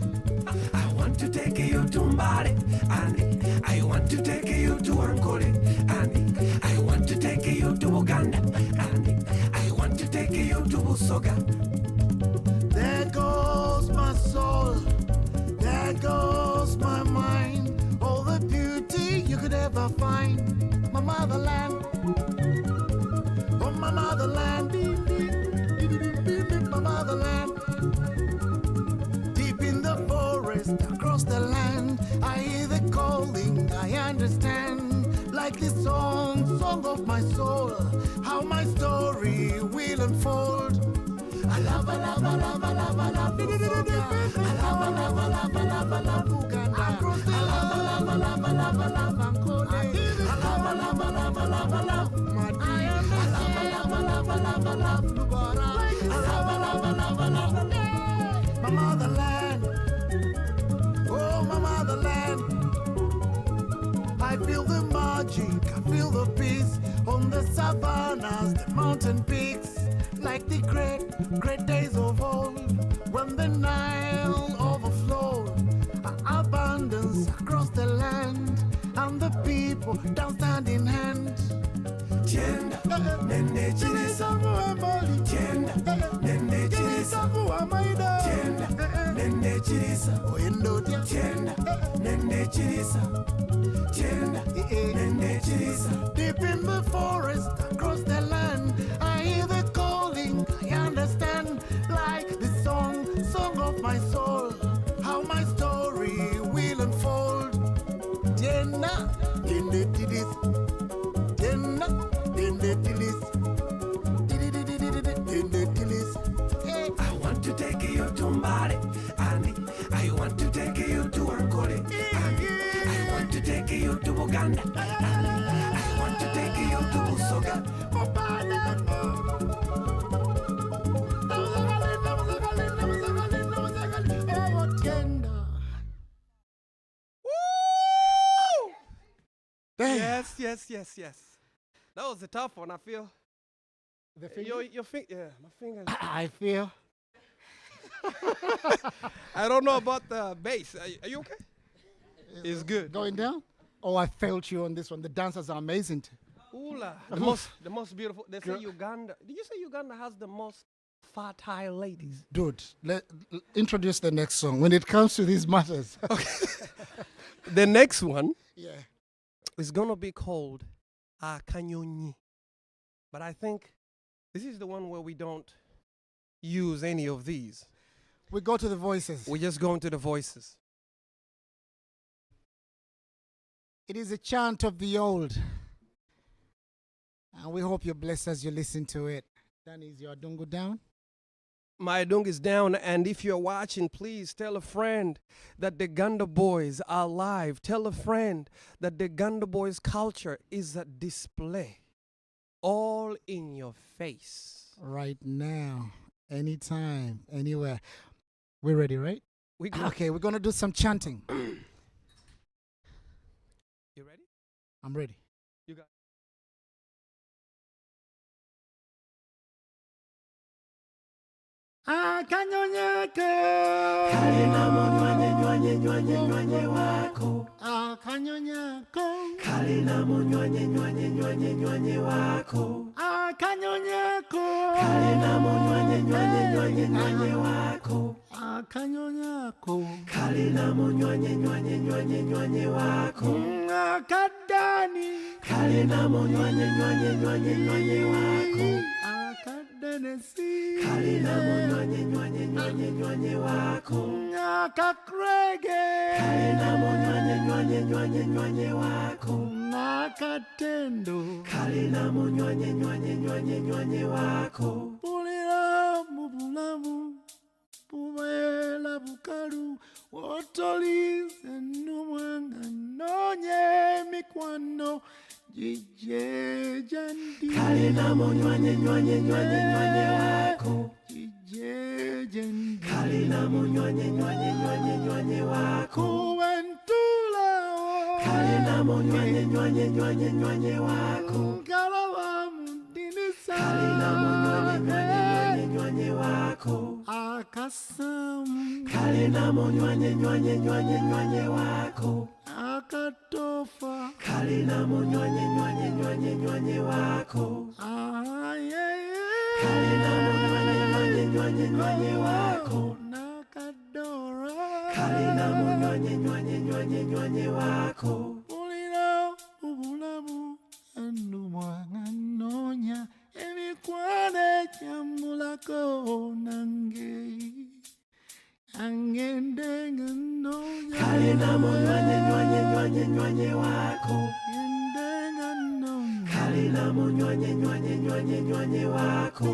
I want to take you to Mbale, and I want to take you to Ankole, and I want to take you to Uganda, and I want to take you to Busoga. There goes my soul, there goes my mind. All the beauty you could ever find. My motherland, oh my motherland, my motherland. Deep in the forest, across the land, I hear the calling, I understand. Like this song of my soul, how my story will unfold. I love, I love, I love, I love, I love, I love, I love, I love, I love, I love, Uganda. I love, I love, I love, I love, I love, Ankole. I love, I love, I love, I love, I love, Madi. I love, I love, I love, I love, I love, Lubara. I love, I love, I love, I love, I love, my motherland. Oh, my motherland. I feel the magic, I feel the peace on the savannas, the mountain peaks, like the great days of old, when the Nile overflowed, abundance across the land, and the people down hand in hand. Tienda, nende chirisa, tienda, nende chirisa, tienda, nende chirisa, tienda, nende chirisa, tienda, nende chirisa. Deep in the forest, across the land, I hear the calling, I understand. Like the song of my soul, how my story will unfold. Tienda, nende chirisa. I want to take you to Mbale, and I want to take you to Ankole, and I want to take you to Uganda, and I want to take you to Yes, yes, yes, yes. That was a tough one, I feel. The Your finger, yeah, my finger. I feel. I don't know about the bass. Are you okay? It's good. Going down? Oh, I felt you on this one. The dancers are amazing too. Oola, the most beautiful. They say Girl. Uganda. Did you say Uganda has the most fertile ladies? Dude, introduce the next song. When it comes to these matters. The next one Yeah. is gonna be called Kanyonyi. But I think this is the one where we don't use any of these. We go to the voices. We just go into the voices. It is a chant of the old. And we hope you're blessed as you listen to it. Danny, is your dungu down? My dung is down, and if you're watching, please tell a friend that the Ganda Boys are live. Tell a friend that the Ganda Boys culture is a display, all in your face. Right now, anytime, anywhere. We're ready, right? We good. Okay, we're going to do some chanting. You ready? I'm ready. You got. Akanyonyako. Kalina munywanye nywanye nywanye nywanye wako. Akanyonyako. Kalina munywanye nywanye nywanye nywanye wako. Akanyonyako. Kalina munywanye nywanye nywanye nywanye wako. Akanyonyako. Kalina munywanye nywanye nywanye nywanye wako. Akadani. Kalina munywanye nywanye nywanye nywanye wako. Akadenesi. Kalina munywanye nywanye nywanye nywanye wako. Akakrege. Kalina munywanye nywanye nywanye nywanye wako. Akatendo. Kalina munywanye nywanye nywanye nywanye wako. Bulira mubulamu. Bubela bukalu. Otolize numwanga nonye mikwano. Jijejendi. Kalina munywanye nywanye nywanye nywanye wako. Jijejendi. Kalina munywanye nywanye nywanye nywanye wako. Kuwentula. Kalina munywanye nywanye nywanye nywanye wako. Kalawa mundinisa. Kalina munywanye nywanye nywanye nywanye wako. Akasamu. Kalina munywanye nywanye nywanye nywanye wako. Akatofa. Kalina munywanye nywanye nywanye nywanye wako. Kalina munywanye nywanye nywanye nywanye wako. Nakadora. Kalina munywanye nywanye nywanye nywanye wako. Bulira ubulamu endumwanga nonya emikwane kyamulako nange angendenga nonya. Kalina munywanye nywanye nywanye nywanye wako. Ngendenga nonya. Kalina munywanye nywanye nywanye nywanye wako.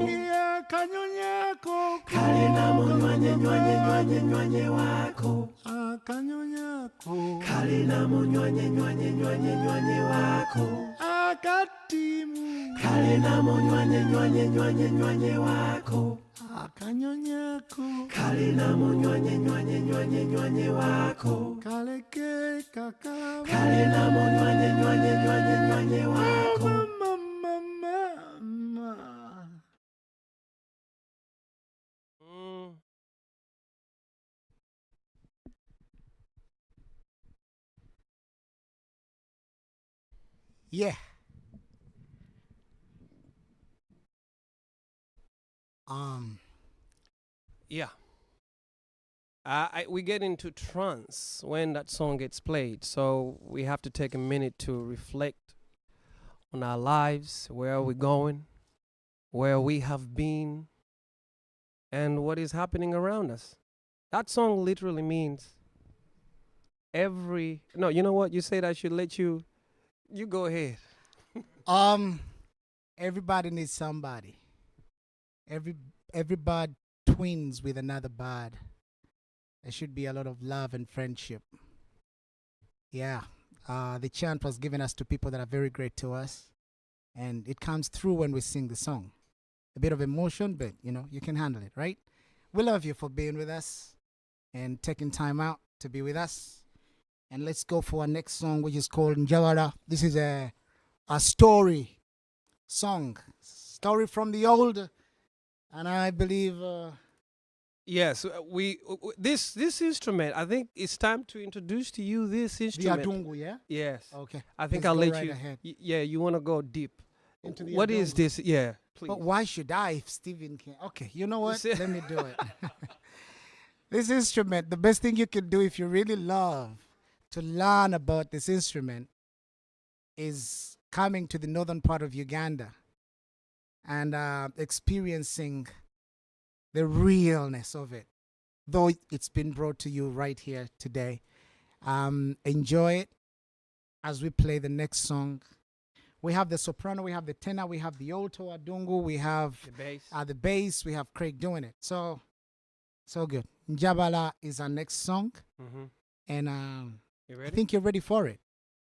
Akanyonyako. Kalina munywanye nywanye nywanye nywanye wako. Akanyonyako. Kalina munywanye nywanye nywanye nywanye wako. Akatimu. Kalina munywanye nywanye nywanye nywanye wako. Akanyonyako. Kalina munywanye nywanye nywanye nywanye wako. Kaleke kakaba. Kalina munywanye nywanye nywanye nywanye wako. Mama. Yeah. Yeah. We get into trance when that song gets played, so we have to take a minute to reflect on our lives, where we're going, where we have been, and what is happening around us. That song literally means no, you know what? You said I should let you go ahead. Everybody needs somebody. Every bird twins with another bird. There should be a lot of love and friendship. Yeah. The chant was given us to people that are very great to us. And it comes through when we sing the song. A bit of emotion, but you can handle it, right? We love you for being with us and taking time out to be with us. And let's go for our next song, which is called Njawara. This is a story song, story from the old, and I believe. Yes, this instrument. I think it's time to introduce to you this instrument. The adungu, yeah. Yes. Okay. I think Let's I'll go let right you. ahead. Yeah, you want to go deep. Into the What is adungu. this? Yeah, please. But why should I if Stephen can? Okay, you know what? Let me do it. This instrument, the best thing you can do if you really love to learn about this instrument is coming to the northern part of Uganda and experiencing the realness of it, though it's been brought to you right here today. Enjoy it as we play the next song. We have the soprano, we have the tenor, we have the alto, adungu, we have the bass, we have Craig doing it. So good. Njabala is our next song. And you ready? I think you're ready for it.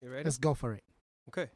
You ready? Let's go for it. Okay.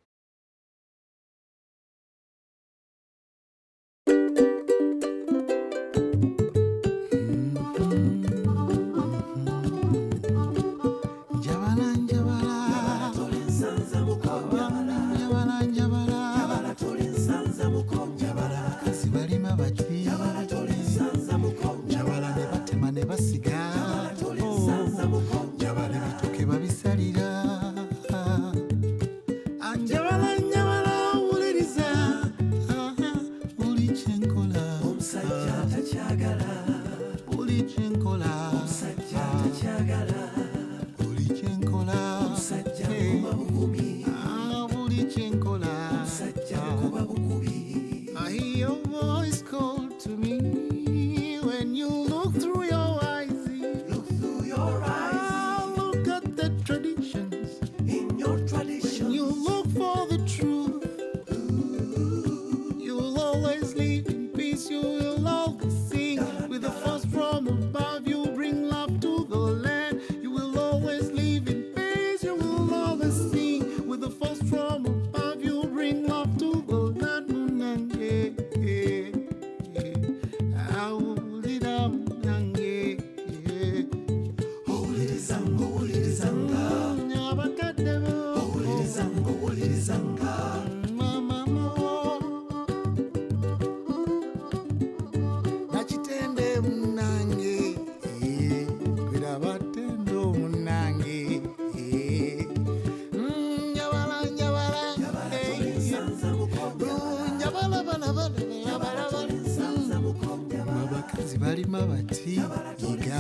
I hear your voice call to me when you look through your eyes. Look through your eyes. Look at the traditions in your traditions. When you look for the truth, you will always live in peace. You will always sing with the force from above. You bring love to the land. You will always live in peace. You will always sing with the force from above. You bring love to the land. Balima bati yiga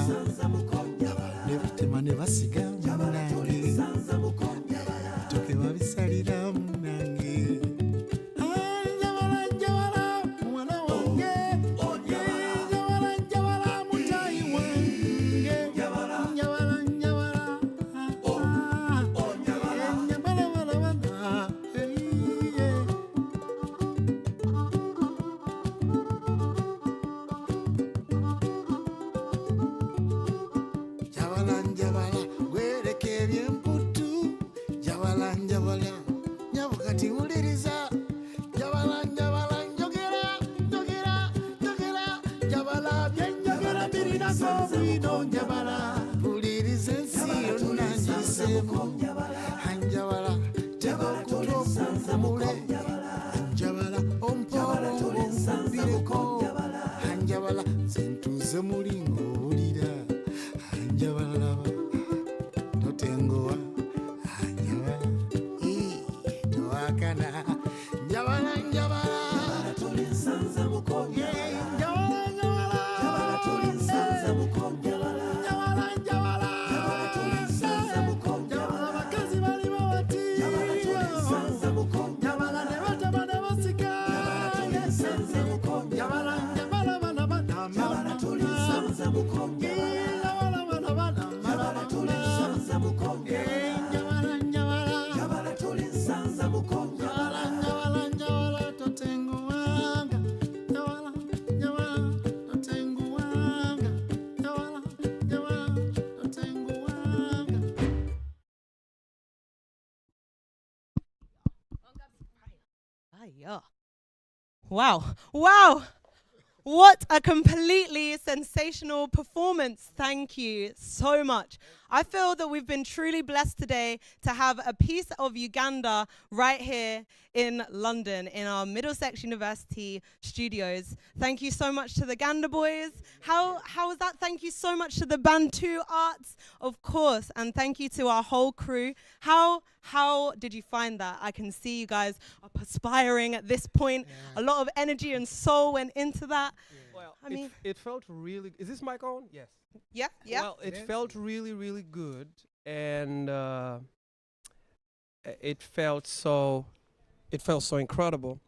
ne batema ne basiga munange toke babisalira munange njabala mwana wange njabala mutayi wange njabala sentuze mulingo ulira anjabala totengoa anjabala toakana njabala tulinsanza mukomya njabala tulinsanza mukomya njabala tulinsanza mukomya bakazi bali bawati tulinsanza mukomya njabala ne bataba ne basika tulinsanza mukomya njabala Wow. What a completely sensational performance. Thank you so much. I feel that we've been truly blessed today to have a piece of Uganda right here in London, in our Middlesex University studios. Thank you so much to the Ganda Boys. How was that? Thank you so much to the Bantu Arts, of course, and thank you to our whole crew. How did you find that? I can see you guys are perspiring at this point. A lot of energy and soul went into that. Well, I mean, it felt really. Is this mic on? Yes. Yeah, yeah. Well, it felt really, really good, and it felt so incredible,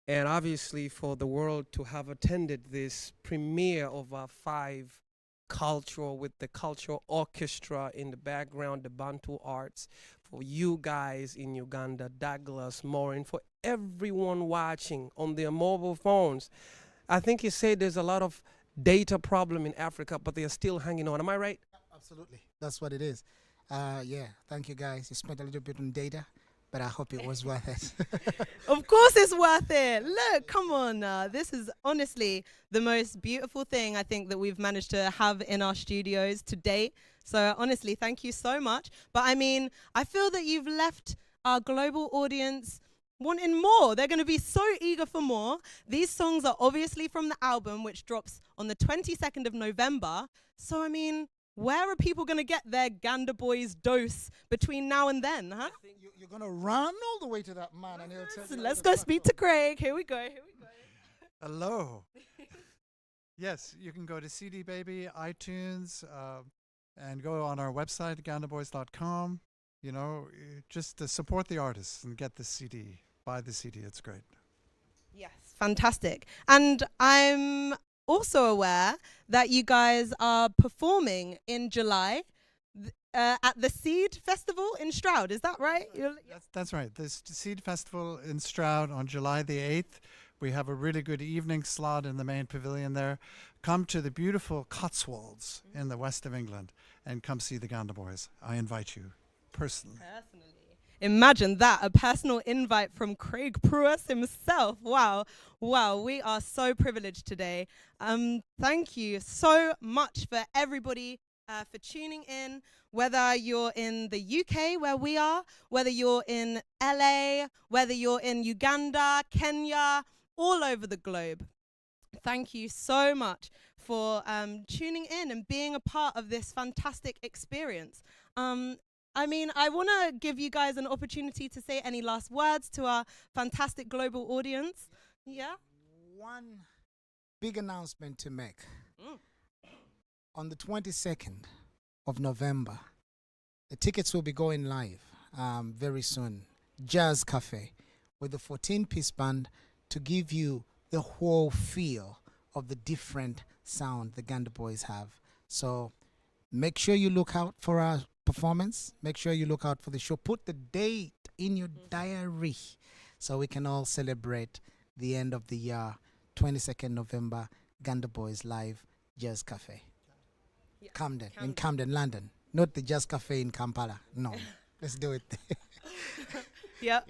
and obviously for the world to have attended this premiere of our 5 cultural with the cultural orchestra in the background, the Bantu arts, for you guys in Uganda, Douglas, Maureen, for everyone watching on their mobile phones. I think you said there's a lot of data problem in Africa, but they are still hanging on. Am I right? Absolutely. That's what it is. Yeah, thank you guys. You spent a little bit on data, but I hope it was worth it. Of course it's worth it. Look, come on. This is honestly the most beautiful thing I think that we've managed to have in our studios to date. So honestly, thank you so much. But I mean, I feel that you've left our global audience wanting more. They're going to be so eager for more. These songs are obviously from the album, which drops on the 22nd of November. So, I mean, where are people going to get their Ganda Boys dose between now and then, huh? You're going to run all the way to that man and he'll tell So you. let's go speak to Craig. Here we go. Hello. Yes, you can go to CD Baby, iTunes, and go on our website, gandaboys.com. You know, just to support the artists and get the CD. Buy the CD, it's great. Yes, fantastic. And I'm also aware that you guys are performing in July at the Seed Festival in Stroud. Is that right? That's right. The Seed Festival in Stroud on July the 8th. We have a really good evening slot in the main pavilion there. Come to the beautiful Cotswolds in the west of England and come see the Ganda Boys. I invite you personally. Imagine that, a personal invite from Craig Pruess himself. Wow, wow, we are so privileged today. Thank you so much for everybody for tuning in, whether you're in the UK where we are, whether you're in LA, whether you're in Uganda, Kenya, all over the globe. Thank you so much for tuning in and being a part of this fantastic experience. I mean, I want to give you guys an opportunity to say any last words to our fantastic global audience. Yeah? One big announcement to make. On the 22nd of November, the tickets will be going live very soon. Jazz Cafe with a 14-piece band to give you the whole feel of the different sound the Ganda Boys have. So make sure you look out for our performance. Make sure you look out for the show. Put the date in your diary so we can all celebrate the end of the year. 22nd November, Ganda Boys live, Jazz Cafe. Yeah. Camden, in Camden, London. Not the Jazz Cafe in Kampala. No, let's do it. Yeah,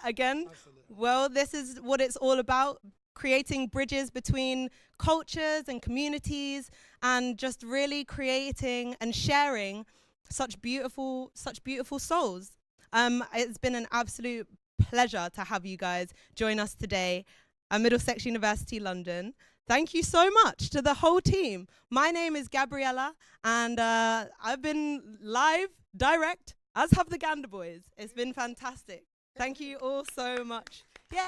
again, well, this is what it's all about. Creating bridges between cultures and communities and just really creating and sharing such beautiful souls. It's been an absolute pleasure to have you guys join us today at Middlesex University, London. Thank you so much to the whole team. My name is Gabriella, and I've been live, direct, as have the Ganda Boys. It's been fantastic. Thank you all so much. Yay!